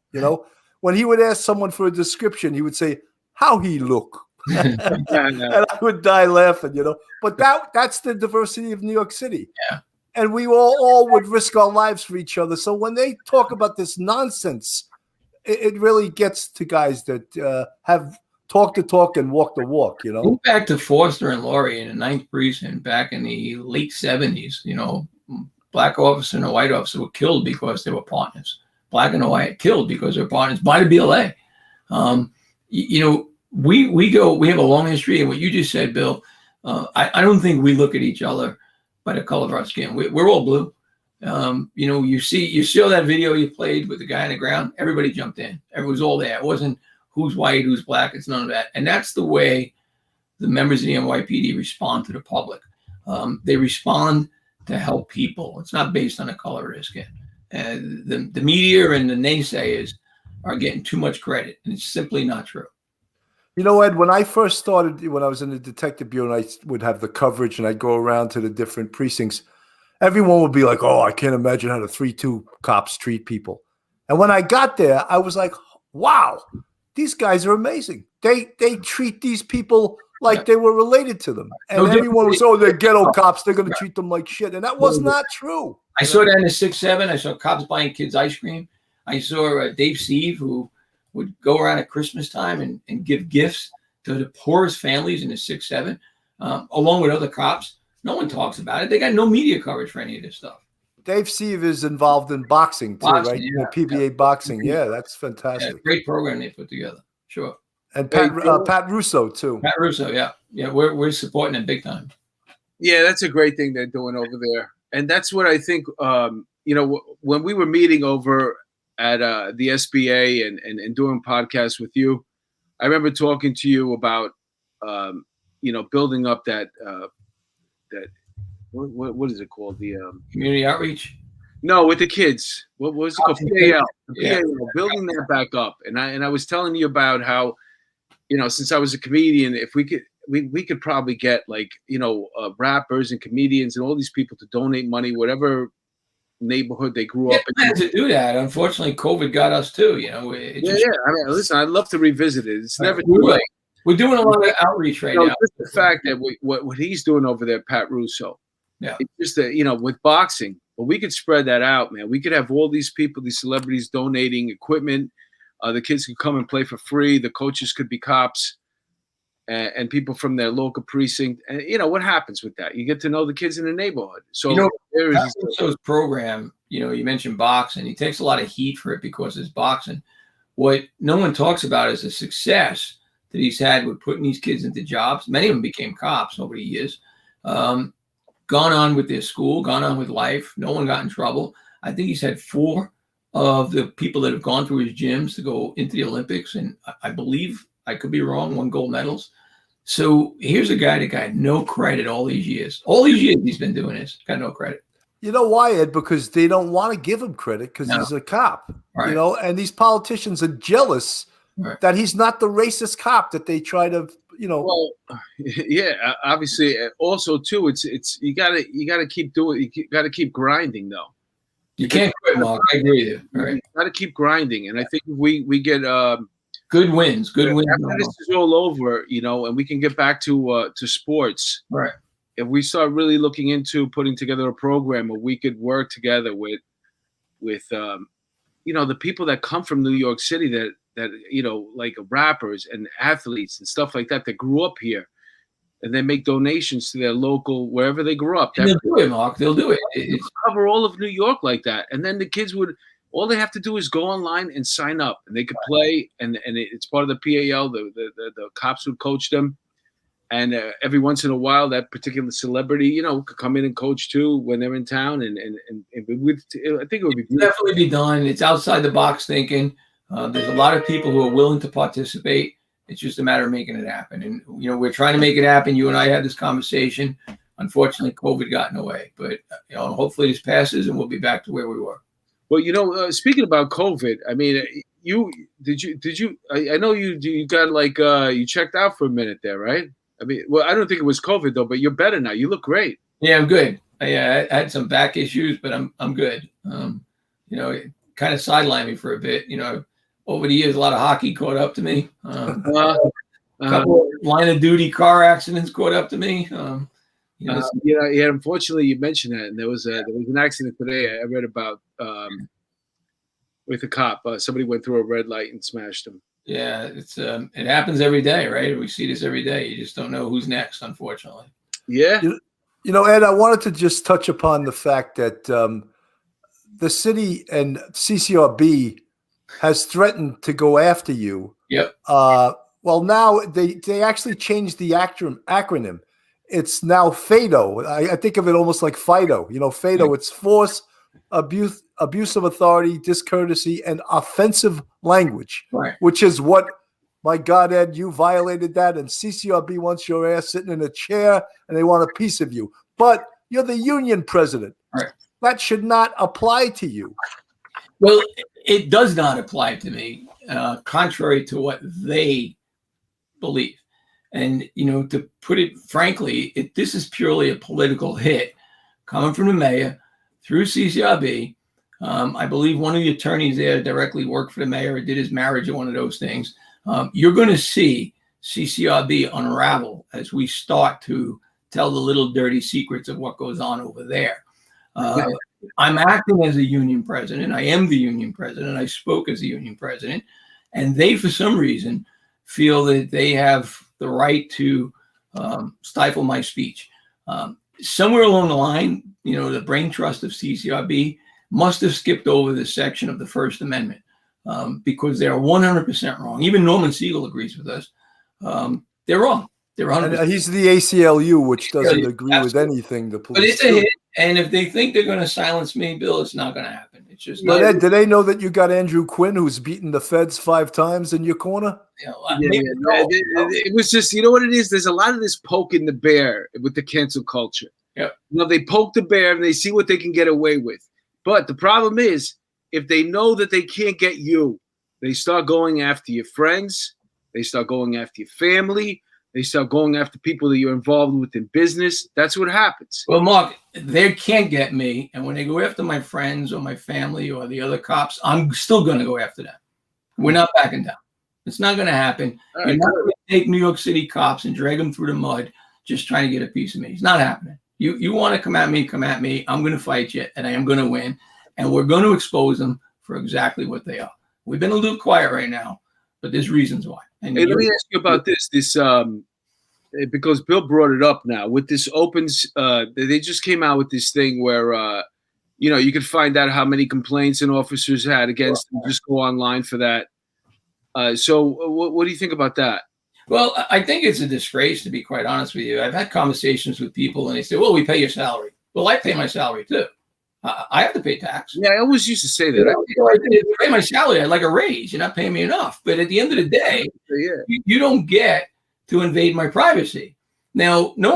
When he would ask someone for a description, he would say, "How he look?" And I would die laughing, But that's the diversity of New York City. Yeah. And we all would risk our lives for each other. So when they talk about this nonsense, it really gets to guys that have talked the talk and walked the walk, Go back to Foster and Laurie in the 9th precinct back in the late 70s. Black officer and a white officer were killed because they were partners. Black and a white killed because they were partners by the BLA. We have a long history, and what you just said, Bill, I don't think we look at each other by the color of our skin. We're all blue. You saw that video you played with the guy on the ground. Everybody jumped in. Everyone was all there. It wasn't who's white, who's black. It's none of that. And that's the way the members of the NYPD respond to the public. They respond to help people. It's not based on the color of their skin. The media and the naysayers are getting too much credit, and it's simply not true. You know, Ed, when I first started, when I was in the detective bureau and I would have the coverage and I'd go around to the different precincts, everyone would be like, oh, I can't imagine how the 3-2 cops treat people. And when I got there, I was like, wow, these guys are amazing. They treat these people like they were related to them. And everyone was, oh, they're ghetto cops. They're going to treat them like shit. And that was not true. I saw that in the 6-7. I saw cops buying kids ice cream. I saw Dave Steve, who would go around at Christmas time and give gifts to the poorest families in the 6-7, along with other cops. No one talks about it. They got no media coverage for any of this stuff. Dave Steve is involved in boxing too, right? Yeah. PBA boxing. Yeah, that's fantastic. Yeah, great program they put together. Sure. And Pat Russo too. Pat Russo, yeah. We're supporting them big time. Yeah, that's a great thing they're doing over there, and that's what I think. When we were meeting over at the SBA and doing podcasts with you, I remember talking to you about building up that what is it called, the community outreach. No, with the kids. What was it called? PAL. Building that back up, and I was telling you about how, since I was a comedian, if we could probably get rappers and comedians and all these people to donate money, whatever neighborhood they grew up in. To do that, unfortunately, COVID got us too. I mean, listen, I'd love to revisit it. It's never too late. We're doing a lot of outreach right now. Just the fact that what he's doing over there, Pat Russo. Yeah. It's just that, with boxing, but we could spread that out, man. We could have all these people, these celebrities donating equipment. The kids could come and play for free. The coaches could be cops and people from their local precinct. And, what happens with that? You get to know the kids in the neighborhood. So there is Russo's program, you mentioned boxing. He takes a lot of heat for it because it's boxing. What no one talks about is the success that he's had with putting these kids into jobs. Many of them became cops over the years. Gone on with their school, gone on with life. No one got in trouble. I think he's had 4 of the people that have gone through his gyms to go into the Olympics. And I believe, I could be wrong, 1 gold medals. So here's a guy that got no credit all these years. All these years he's been doing this, got no credit. You know why, Ed? Because they don't want to give him credit because he's a cop. Right. And these politicians are jealous that he's not the racist cop that they try to, Well, yeah, obviously. Also, too, it's you gotta keep doing. You gotta keep grinding, though. You can't quit, Mark. I agree with you. Right. You gotta keep grinding, and I think if we get good wins. After this is all over, and we can get back to sports. Right. If we start really looking into putting together a program where we could work together with the people that come from New York City that like rappers and athletes and stuff like that grew up here, and they make donations to their local wherever they grew up. They'll do it, Mark. They'll do it. It's cover all of New York like that, and then the kids would. All they have to do is go online and sign up, and they could play, and it's part of the PAL. The cops would coach them, and every once in a while, that particular celebrity, could come in and coach too when they're in town, and I think it would be beautiful. Definitely be done. It's outside the box thinking. There's a lot of people who are willing to participate. It's just a matter of making it happen, and we're trying to make it happen. You and I had this conversation. Unfortunately, COVID got in the way, but hopefully this passes, and we'll be back to where we were. Well, speaking about COVID, I mean, I know you got you checked out for a minute there, right? I mean, well, I don't think it was COVID though, but you're better now. You look great. Yeah, I'm good. I had some back issues, but I'm good. It kind of sidelined me for a bit. Over the years, a lot of hockey caught up to me. A couple of line of duty car accidents caught up to me. Unfortunately, you mentioned that, and there was an accident today I read about with a cop. Somebody went through a red light and smashed him. Yeah, it happens every day, right? We see this every day. You just don't know who's next, unfortunately. Yeah. Ed, I wanted to just touch upon the fact that the city and CCRB has threatened to go after you. Yep. Well, now they actually changed the acronym. It's now FADO. I think of it almost like FIDO. FADO, it's force, abuse of authority, discourtesy, and offensive language, right. Which is what, my God, Ed, you violated that, and CCRB wants your ass sitting in a chair, and they want a piece of you. But you're the union president. Right. That should not apply to you. Well, it does not apply to me. contrary to what they believe. And, to put it frankly, this is purely a political hit coming from the mayor through CCRB. I believe one of the attorneys there directly worked for the mayor or did his marriage or one of those things. You're going to see CCRB unravel as we start to tell the little dirty secrets of what goes on over there. I'm acting as a union president. I am the union president. I spoke as a union president. And they, for some reason, feel that they have the right to stifle my speech. Somewhere along the line, the brain trust of CCRB must have skipped over this section of the First Amendment because they're 100% wrong. Even Norman Siegel agrees with us. They're wrong. They're 100%. And he's the ACLU, which doesn't agree with anything the police But it's a hit. And if they think they're going to silence me, Bill, it's not going to happen. It's just. But Ed, do they know that you got Andrew Quinn, who's beaten the feds 5 times in your corner? It was just, you know what it is? There's a lot of this poking the bear with the cancel culture. Yeah. They poke the bear and they see what they can get away with. But the problem is, if they know that they can't get you, they start going after your friends. They start going after your family. They start going after people that you're involved with in business. That's what happens. Well, Mark, they can't get me. And when they go after my friends or my family or the other cops, I'm still going to go after them. We're not backing down. It's not going to happen. All You're right. not going to take New York City cops and drag them through the mud just trying to get a piece of me. It's not happening. You want to come at me, come at me. I'm going to fight you, and I am going to win. And we're going to expose them for exactly what they are. We've been a little quiet right now, but there's reasons why. And Hey, let me ask you about this. Because Bill brought it up now with this opens. They just came out with this thing where you could find out how many complaints an officers had against them. Just go online for that. So what do you think about that? Well, I think it's a disgrace, to be quite honest with you. I've had conversations with people, and they say, "Well, we pay your salary." Well, I pay my salary too. I have to pay tax. Yeah, I always used to say that. If you pay my salary, I'd like a raise. You're not paying me enough. But at the end of the day, you don't get to invade my privacy. Now, no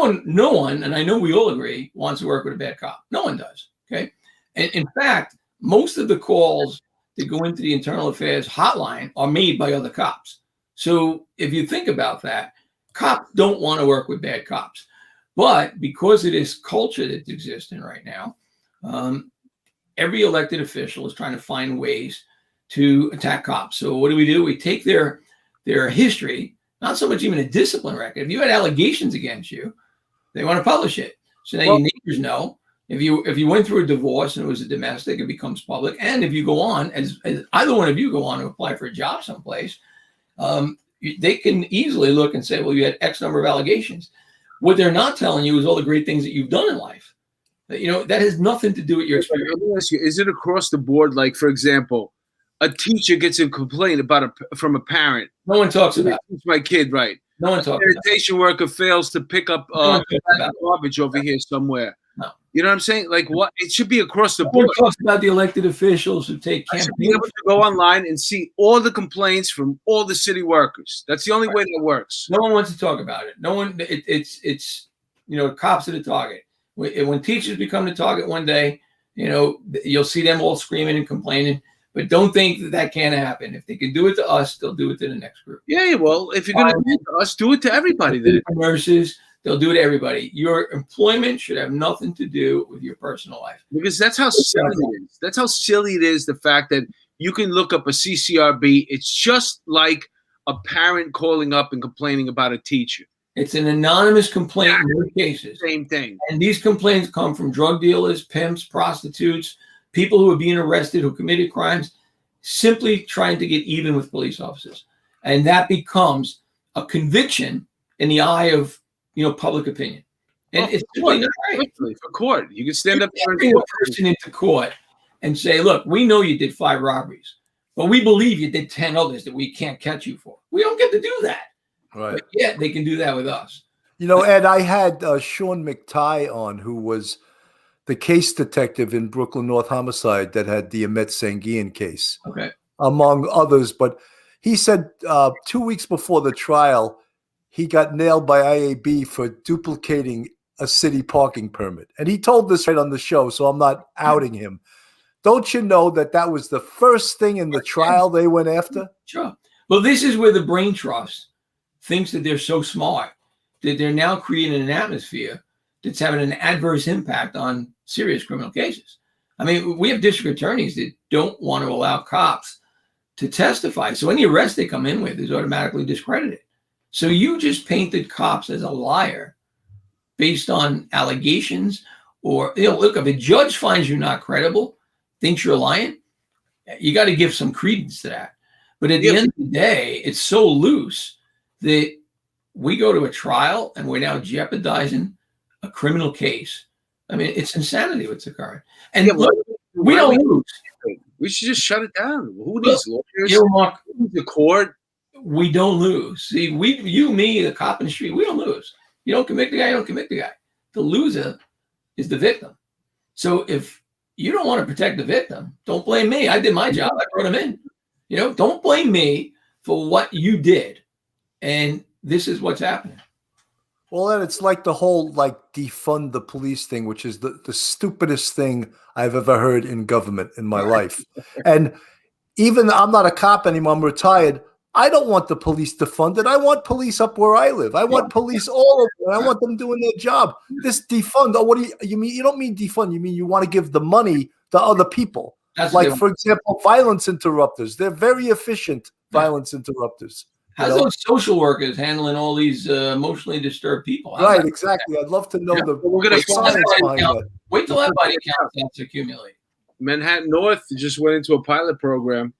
one, and I know we all agree, wants to work with a bad cop. No one does. Okay. And in fact, most of the calls that go into the internal affairs hotline are made by other cops. So if you think about that, cops don't want to work with bad cops. But because of this culture that's existing right now, every elected official is trying to find ways to attack cops. So what do? We take their history, not so much even a discipline record. If you had allegations against you, they want to publish it. So now your neighbors know. If you went through a divorce and it was a domestic, it becomes public. And if you go on, as either one of you go on to apply for a job someplace, they can easily look and say, well, you had X number of allegations. What they're not telling you is all the great things that you've done in life. That has nothing to do with your experience. Let me ask you, is it across the board? Like, for example, a teacher gets a complaint from a parent. No one talks about it. It's my kid, right? No one talks about it. Sanitation worker fails to pick up garbage over here somewhere. No. You know what I'm saying? Like, what? It should be across the No board. one talks about the elected officials who take I should be able to go online and see all the complaints from all the city workers. That's the only way that works. No one wants to talk about it. No one. It's cops are the target. When teachers become the target one day, you'll see them all screaming and complaining. But don't think that can't happen. If they can do it to us, they'll do it to the next group. Yeah, well, if you're going to do it to us, do it to everybody then. Nurses, they'll do it to everybody. Your employment should have nothing to do with your personal life. Because that's how silly it is. That's how silly it is, the fact that you can look up a CCRB. It's just like a parent calling up and complaining about a teacher. It's an anonymous complaint in most cases. Same thing. And these complaints come from drug dealers, pimps, prostitutes, people who are being arrested, who committed crimes, simply trying to get even with police officers. And that becomes a conviction in the eye of, public opinion. And it's really not right. For court. You can stand up there and bring a person into court and say, look, we know you did 5 robberies, but we believe you did 10 others that we can't catch you for. We don't get to do that. Right. But yet they can do that with us. Ed, I had Sean McTighe on, who was the case detective in Brooklyn North Homicide that had the Ahmet Sangian case, among others. But he said 2 weeks before the trial, he got nailed by IAB for duplicating a city parking permit. And he told this right on the show, so I'm not outing him. don't you know that that was the first thing in the trial they went after? Sure. Well, this is where the brain trust thinks that they're so smart that they're now creating an atmosphere that's having an adverse impact on serious criminal cases. I mean, we have district attorneys that don't want to allow cops to testify. So any arrest they come in with is automatically discredited. So you just painted cops as a liar based on allegations, or, you know, look, if a judge finds you not credible, thinks you're lying, you got to give some credence to that. But at the end of the day, it's so loose that we go to a trial and we're now jeopardizing a criminal case. I mean, it's insanity what's occurring. And look, we don't lose. We should just shut it down. Who needs lawyers? You know, Mark, Who needs the court? we don't lose. See, you, me, the cop in the street, we don't lose. You don't convict the guy, you don't convict the guy. The loser is the victim. So if you don't want to protect the victim, don't blame me. I did my job. I brought him in. You know, don't blame me for what you did. And this is what's happening. Well, then it's like the whole like defund the police thing, which is the stupidest thing I've ever heard in government in my life. And even I'm not a cop anymore, I'm retired. I don't want the police defunded. I want police up where I live. I want police all over. I want them doing their job. This defund, oh, what do you mean? You don't mean defund. You mean you want to give the money to other people. That's like, for example, violence interrupters. They're very efficient violence interrupters. How's those social workers handling all these emotionally disturbed people? Right, exactly. I'd love to know we're gonna science behind that. Wait till that body count starts to accumulate. Manhattan North just went into a pilot program.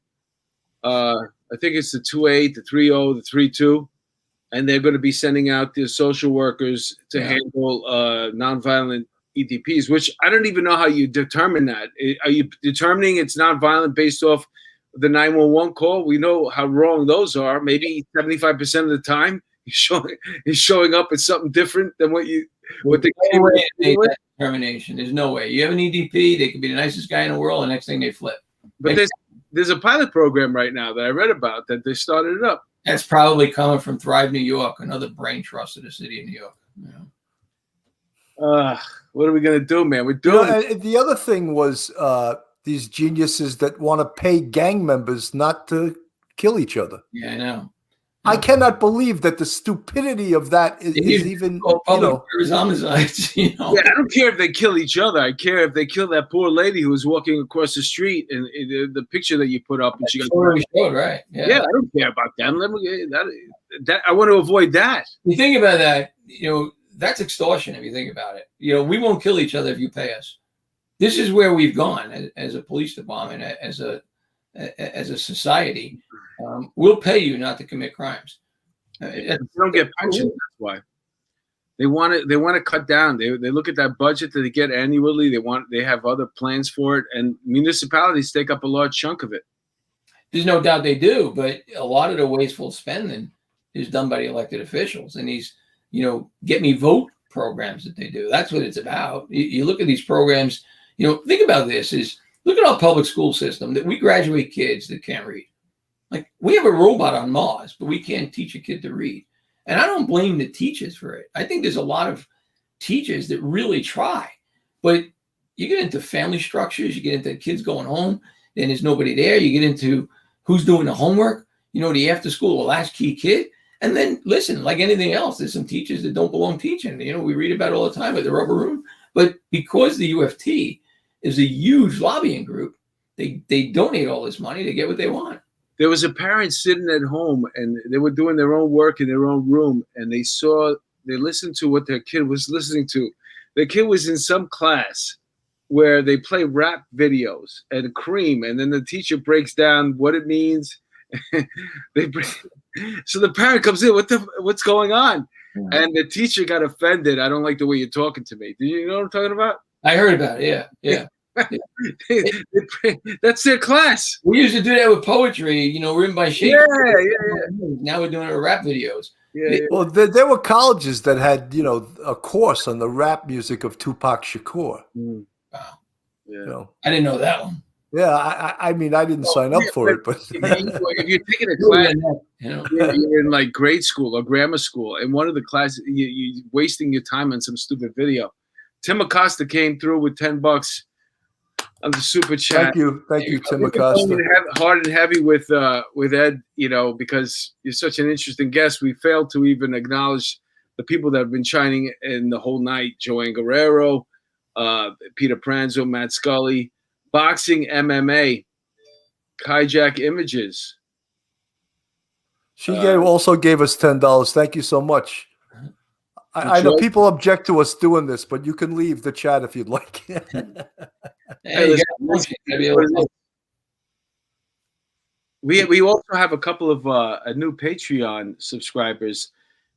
I think it's the 2A, the 3O, the 3-2, and they're going to be sending out the social workers to handle nonviolent EDPs, which I don't even know how you determine that. Are you determining it's nonviolent based off the 911 call? We know how wrong those are. Maybe 75% of the time he's showing up as something different than what the that determination. There's no way. You have an EDP, they could be the nicest guy in the world, the next thing they flip. But there's a pilot program right now that I read about that they started it up. That's probably coming from Thrive New York, another brain trust of the city of New York. What are we gonna do, man? We're doing. And the other thing was these geniuses that want to pay gang members not to kill each other. Yeah, I know. I cannot believe that the stupidity of that is even, homicides, you know. Yeah, I don't care if they kill each other. I care if they kill that poor lady who was walking across the street and the picture that you put up. And she got right. Yeah, I don't care about them. That I want to avoid that. You think about that, you know, that's extortion if you think about it. You know, we won't kill each other if you pay us. This is where we've gone as a police department, as a society. We'll pay you not to commit crimes. They don't get pensions. That's why they want to cut down. They look at that budget that they get annually. They have other plans for it, and municipalities take up a large chunk of it. There's no doubt they do, but a lot of the wasteful spending is done by the elected officials, and these, you know, get me vote programs that they do. That's what it's about. You look at these programs. You know, think about this: look at our public school system. That we graduate kids that can't read. Like, we have a robot on Mars, but we can't teach a kid to read. And I don't blame the teachers for it. I think there's a lot of teachers that really try. But you get into family structures, you get into kids going home, and there's nobody there. You get into who's doing the homework, you know, the after school, the latchkey kid. And then, listen, like anything else, there's some teachers that don't belong teaching. You know, we read about it all the time at the rubber room. But because the UFT is a huge lobbying group, they donate all this money to get what they want. There was a parent sitting at home and they were doing their own work in their own room, and they listened to what their kid was listening to. Their kid was in some class where they play rap videos and cream, and then the teacher breaks down what it means. So the parent comes in, what's going on? Yeah. And the teacher got offended. I don't like the way you're talking to me. Do you know what I'm talking about? I heard about it. Yeah. That's their class. We used to do that with poetry, you know, written by Shakespeare. Yeah. Now we're doing it with rap videos. Yeah. Well, there were colleges that had, you know, a course on the rap music of Tupac Shakur. Wow. Yeah. You know. I didn't know that one. Yeah, I mean, I didn't sign up for it, but if you're taking a class, you know, you're in like grade school or grammar school, and one of the classes, you're wasting your time on some stupid video. Tim Acosta came through with $10. on the super chat. Thank you, Tim We've been going Acosta. hard and heavy with Ed, because you're such an interesting guest. We failed to even acknowledge the people that have been shining in the whole night: Joanne Guerrero, Peter Pranzo, Matt Scully, boxing, MMA, Hijack Images. She also gave us $10. Thank you so much. I know people object to us doing this, but you can leave the chat if you'd like. We also have a couple of new Patreon subscribers.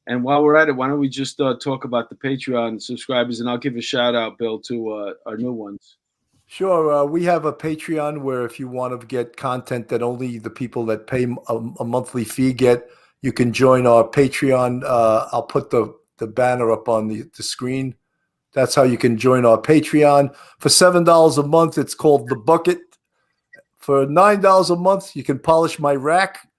And while we're at it, why don't we just talk about the Patreon subscribers, and I'll give a shout out, Bill, to our new ones. Sure. We have a Patreon where if you want to get content that only the people that pay a monthly fee get, you can join our Patreon. I'll put the banner up on the screen. That's how you can join our Patreon. For $7 a month, it's called The Bucket. For $9 a month, you can polish my rack.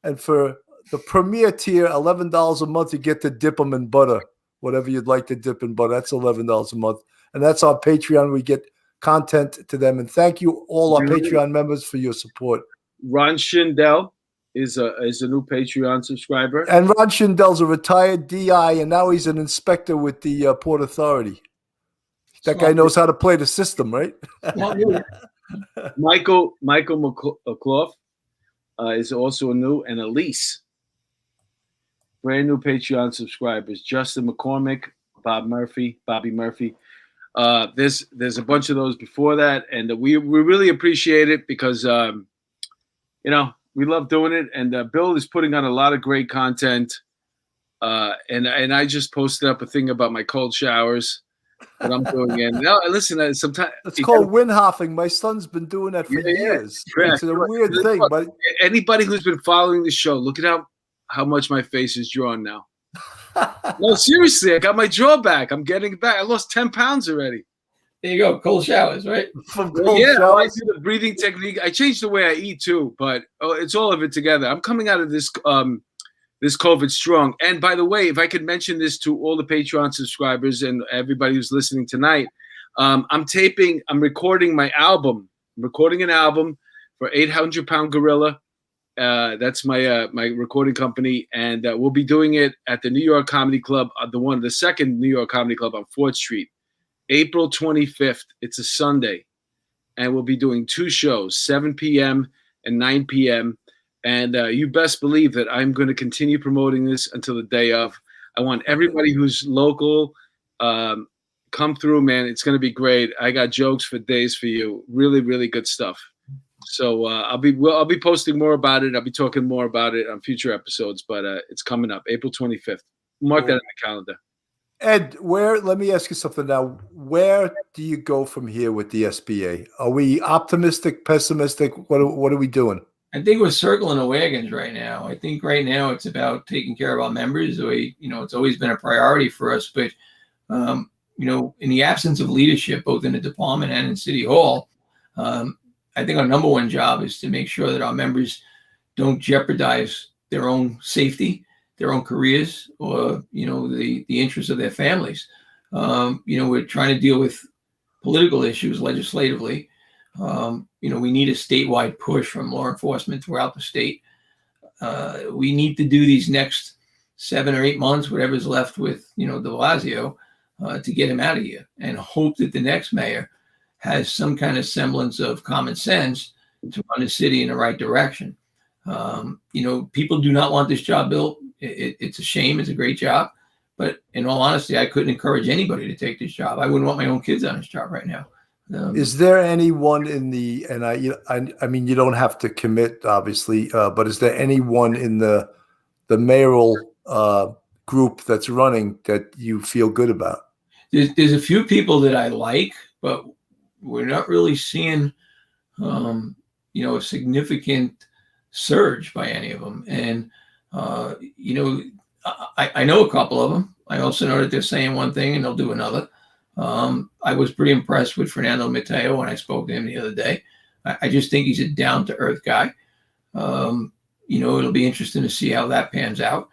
And for the premier tier, $11 a month, you get to dip them in butter. Whatever you'd like to dip in butter, that's $11 a month. And that's our Patreon. We get content to them. And thank you, all our Patreon members, for your support. Ron Schindel is a new Patreon subscriber. And Ron Schindel's a retired DI, and now he's an inspector with the Port Authority. That guy knows how to play the system, right? Michael McClough is also a new, and Elise, brand new Patreon subscribers. Justin McCormick, Bobby Murphy. There's a bunch of those before that, and we really appreciate it because we love doing it. And Bill is putting on a lot of great content. And I just posted up a thing about my cold showers that I'm doing. And no, listen, sometimes it's called windhoffing. My son's been doing that for years. It's a weird thing, but anybody who's been following the show, look at how much my face is drawn now. No, seriously, I got my jaw back. I'm getting it back. I lost 10 pounds already. There you go. Cold showers, right? From cold showers. I do the breathing technique. I changed the way I eat too, but it's all of it together. I'm coming out of this this COVID strong. And by the way, if I could mention this to all the Patreon subscribers and everybody who's listening tonight, I'm recording my album. I'm recording an album for 800 Pound Gorilla. That's my recording company, and we'll be doing it at the New York Comedy Club, the second New York Comedy Club on 4th Street, April 25th. It's a Sunday, and we'll be doing 2 shows, 7 p.m. and 9 p.m. And you best believe that I'm going to continue promoting this until the day of. I want everybody who's local come through, man. It's going to be great. I got jokes for days for you. Really, really good stuff. So I'll be posting more about it. I'll be talking more about it on future episodes, but it's coming up April 25th. Mark that in the calendar. Ed, let me ask you something now. Where do you go from here with the SBA? Are we optimistic, pessimistic? What are we doing? I think we're circling the wagons right now. I think right now it's about taking care of our members. It's always been a priority for us, but in the absence of leadership, both in the department and in City Hall, I think our number one job is to make sure that our members don't jeopardize their own safety, their own careers, or the interests of their families. We're trying to deal with political issues legislatively. We need a statewide push from law enforcement throughout the state. We need to do these next 7 or 8 months, whatever's left with de Blasio, to get him out of here, and hope that the next mayor has some kind of semblance of common sense to run the city in the right direction. People do not want this job, Bill. It's a shame. It's a great job. But in all honesty, I couldn't encourage anybody to take this job. I wouldn't want my own kids on this job right now. Is there anyone in the, and I mean, you don't have to commit, obviously, but is there anyone in the mayoral group that's running that you feel good about? There's a few people that I like, but we're not really seeing, a significant surge by any of them. And, I know a couple of them. I also know that they're saying one thing and they'll do another. I was pretty impressed with Fernando Mateo when I spoke to him the other day. I just think he's a down-to-earth guy. It'll be interesting to see how that pans out.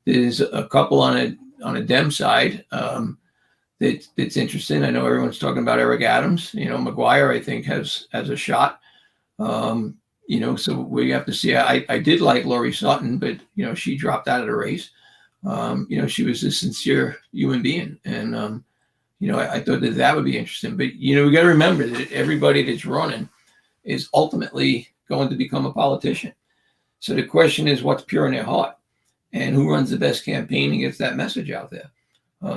There's a couple on a Dem side that that's interesting. I know everyone's talking about Eric Adams. You know, McGuire, I think, has a shot. You know, so we have to see. I did like Lori Sutton, but, you know, she dropped out of the race. You know, she was a sincere human being. And, you know, I thought that would be interesting. But, you know, we got to remember that everybody that's running is ultimately going to become a politician. So the question is, what's pure in their heart, and who runs the best campaign and gets that message out there?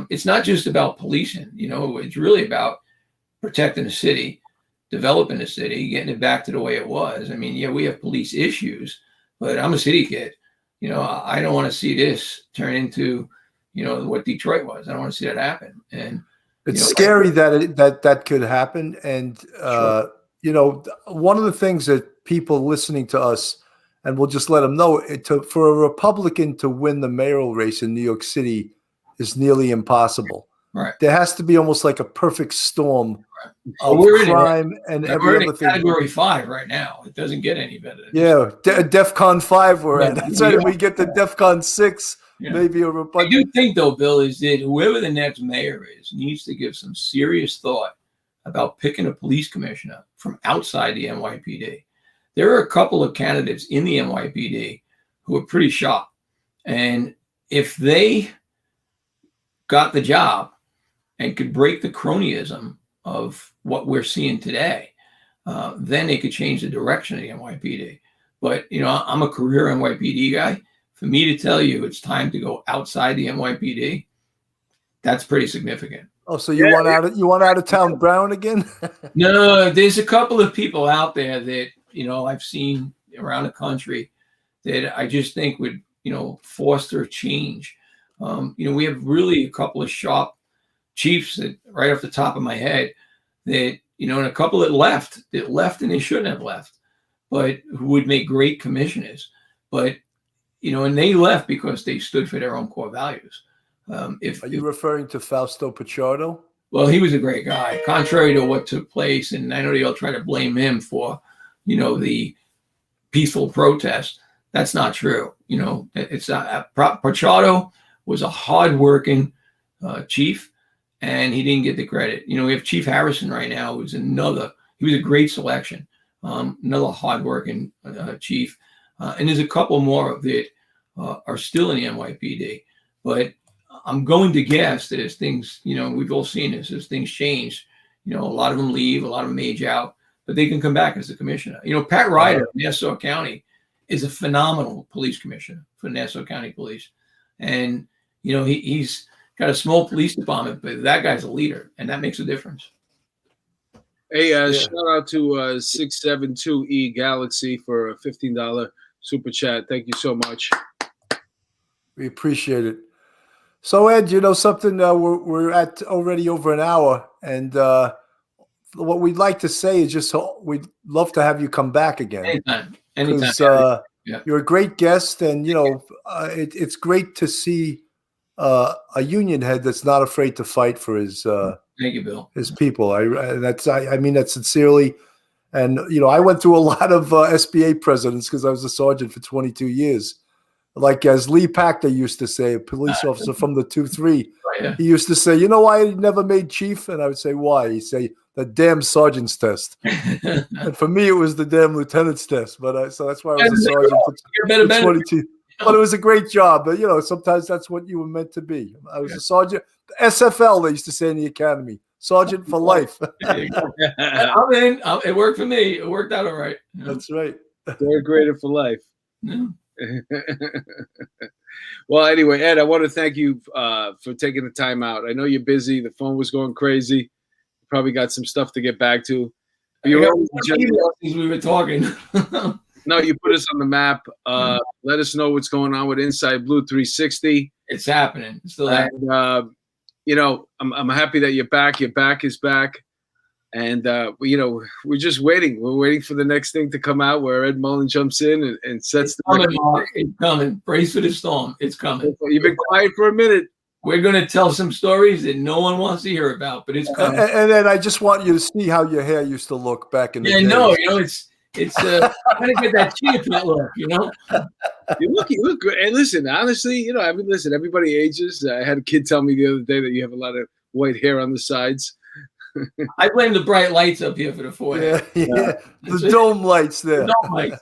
It's not just about policing. You know, it's really about protecting the city, developing the city, getting it back to the way it was. I mean, yeah, we have police issues, but I'm a city kid. You know, I don't want to see this turn into, you know, what Detroit was. I don't want to see that happen. And it's you know, scary that could happen. And Sure. you know, one of the things that people listening to us, and we'll just let them know, for a Republican to win the mayoral race in New York City is nearly impossible. Right. There has to be almost like a perfect storm of we're crime and we're every in other thing. Category 5 right now. It doesn't get any better than Yeah, DEFCON 5 we're Yeah, at. That's right. If we get to DEFCON 6, Yeah. maybe a I Republican. do think, though, Bill, is that whoever the next mayor is needs to give some serious thought about picking a police commissioner from outside the NYPD. There are a couple of candidates in the NYPD who are pretty sharp. And if they got the job and could break the cronyism of what we're seeing today, then they could change the direction of the NYPD. But, you know, I'm a career NYPD guy. For me to tell you it's time to go outside the NYPD, that's pretty significant. Oh, so you want out of town Brown again? No, there's a couple of people out there that, you know, I've seen around the country that I just think would, you know, foster change. You know, we have really a couple of sharp chiefs that, right off the top of my head, that, you know, and a couple that left and they shouldn't have left, but who would make great commissioners. But, you know, and they left because they stood for their own core values. Are you referring to Fausto Pichardo? Well, he was a great guy, contrary to what took place. And I know they all try to blame him for, you know, the peaceful protest. That's not true. You know, it's not. Pichardo was a hardworking chief, and he didn't get the credit. You know, we have Chief Harrison right now, who's he was a great selection, another hardworking chief. And there's a couple more that are still in the NYPD. But I'm going to guess that as things, you know, we've all seen this, as things change, you know, a lot of them leave, a lot of them age out, but they can come back as a commissioner. You know, Pat Ryder of Nassau County is a phenomenal police commissioner for Nassau County Police. And, you know, he's got a small police department, but that guy's a leader, and that makes a difference. Hey, shout out to 672E Galaxy for a $15 super chat. Thank you so much. We appreciate it. So, Ed, you know something? We're at already over an hour, and what we'd like to say is just we'd love to have you come back again. Anytime. You're a great guest, and you know it's great to see a union head that's not afraid to fight for his. Thank you, Bill. His people. I mean that sincerely, and you know I went through a lot of SBA presidents because I was a sergeant for 22 years. Like as Lee Pachter used to say, a police officer from the 2-3, he used to say, "You know why I never made chief?" And I would say, "Why?" He'd say, "The damn sergeant's test." And for me, it was the damn lieutenant's test. But so that's why I was a sergeant for 22. But it was a great job. But you know, sometimes that's what you were meant to be. I was a sergeant. SFL, they used to say in the academy, sergeant for life. I'm in. It worked for me. It worked out all right. That's right. They're graded for life. Yeah. Well, anyway, Ed, I want to thank you for taking the time out. I know you're busy. The phone was going crazy. You probably got some stuff to get back to. We were talking. No, you put us on the map. Let us know what's going on with Inside Blue 360. It's happening. It's still happening. And, you know, I'm happy that you're back. Your back is back. And, you know, we're just waiting. We're waiting for the next thing to come out where Ed Mullins jumps in and sets It's coming. Brace for the storm. It's coming. You've been quiet for a minute. We're going to tell some stories that no one wants to hear about, but it's coming. And then I just want you to see how your hair used to look back in the day. No, you know, it's trying to get that chia pet look, you know. You look good. And listen, honestly, you know, I mean, listen, everybody ages. I had a kid tell me the other day that you have a lot of white hair on the sides. I blame the bright lights up here for the forehead. Yeah. The dome lights there. The dome lights,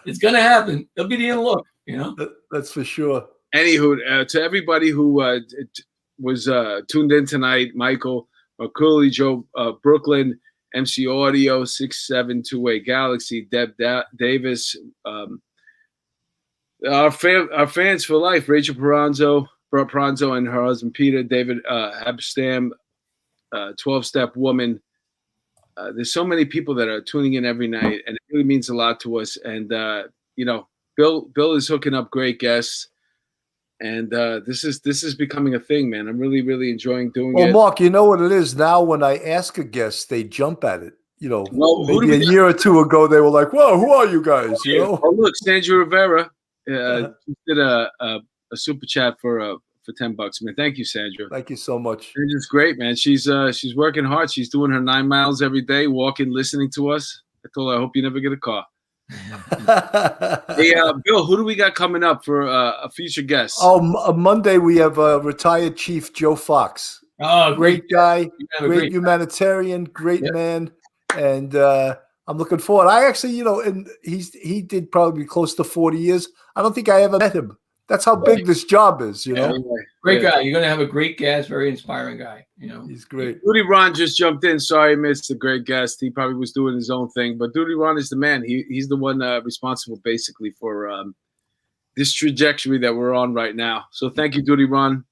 it's gonna happen. They'll be the look, That's for sure. Anywho, to everybody who was tuned in tonight, Michael, Curly, Joe, Brooklyn, MC Audio, 6728 Galaxy, Deb Davis, our fans for life, Rachel Peranzo and her husband Peter, David Abstam, 12-Step Woman. There's so many people that are tuning in every night, and it really means a lot to us. And Bill is hooking up great guests, and this is becoming a thing, man. I'm really, really enjoying doing it. Well, Mark, you know what it is now. When I ask a guest, they jump at it. Well, maybe a year or two ago, they were like, "Whoa, who are you guys?" Oh, look, Sandra Rivera did a super chat for $10, man. Thank you, Sandra. Thank you so much. It's great, man. She's working hard. She's doing her 9 miles every day, walking, listening to us. I told her, I hope you never get a car. Hey, Bill, who do we got coming up for a future guest? Oh, Monday we have retired Chief Joe Fox. Oh, great guy, great humanitarian, great man, and I'm looking forward. I actually, and he did probably close to 40 years. I don't think I ever met him. That's how big this job is, Great guy. You're going to have a great guest, very inspiring guy. He's great. Duty Ron just jumped in. Sorry, I missed the great guest. He probably was doing his own thing, but Duty Ron is the man. He's the one responsible basically for this trajectory that we're on right now. So thank you, Duty Ron.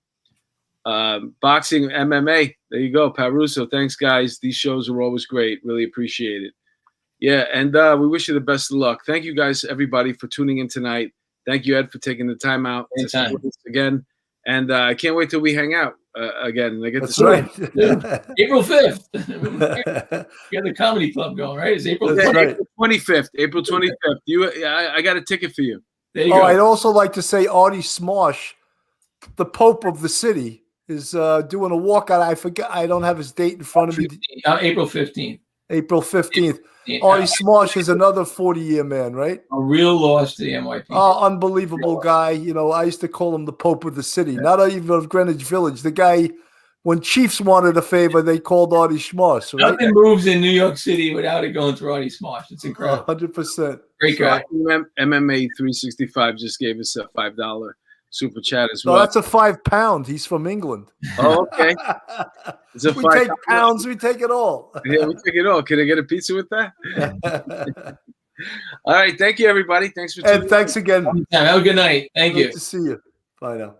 Boxing, MMA. There you go, Paruso. Thanks, guys. These shows are always great. Really appreciate it. Yeah, and we wish you the best of luck. Thank you, guys, everybody, for tuning in tonight. Thank you, Ed, for taking the time out to support us again. And I can't wait till we hang out again. That's right. April 5th. You got the comedy club going, right? It's April 5th. Right. April 25th. April 25th. I got a ticket for you. There you go. I'd also like to say Artie Smosh, the Pope of the city, is doing a walkout. I forget. I don't have his date in front of me. April 15th. April 15th. Artie Smosh is another 40-year man, right? A real loss to the NYPD. Oh, unbelievable guy. I used to call him the Pope of the city, not even of Greenwich Village. The guy, when Chiefs wanted a favor, they called Artie Smosh. Right? Nothing moves in New York City without it going through Artie Smosh. It's incredible. 100%. Great guy. MMA 365 just gave us a $5 super chat as well. No, that's a £5. He's from England. Oh, okay. It's a we take pounds, we take it all. Yeah, we take it all. Can I get a pizza with that? All right. Thank you, everybody. Thanks for tuning in. And thanks again. Have a good night. Thank you. Good to see you. Bye now.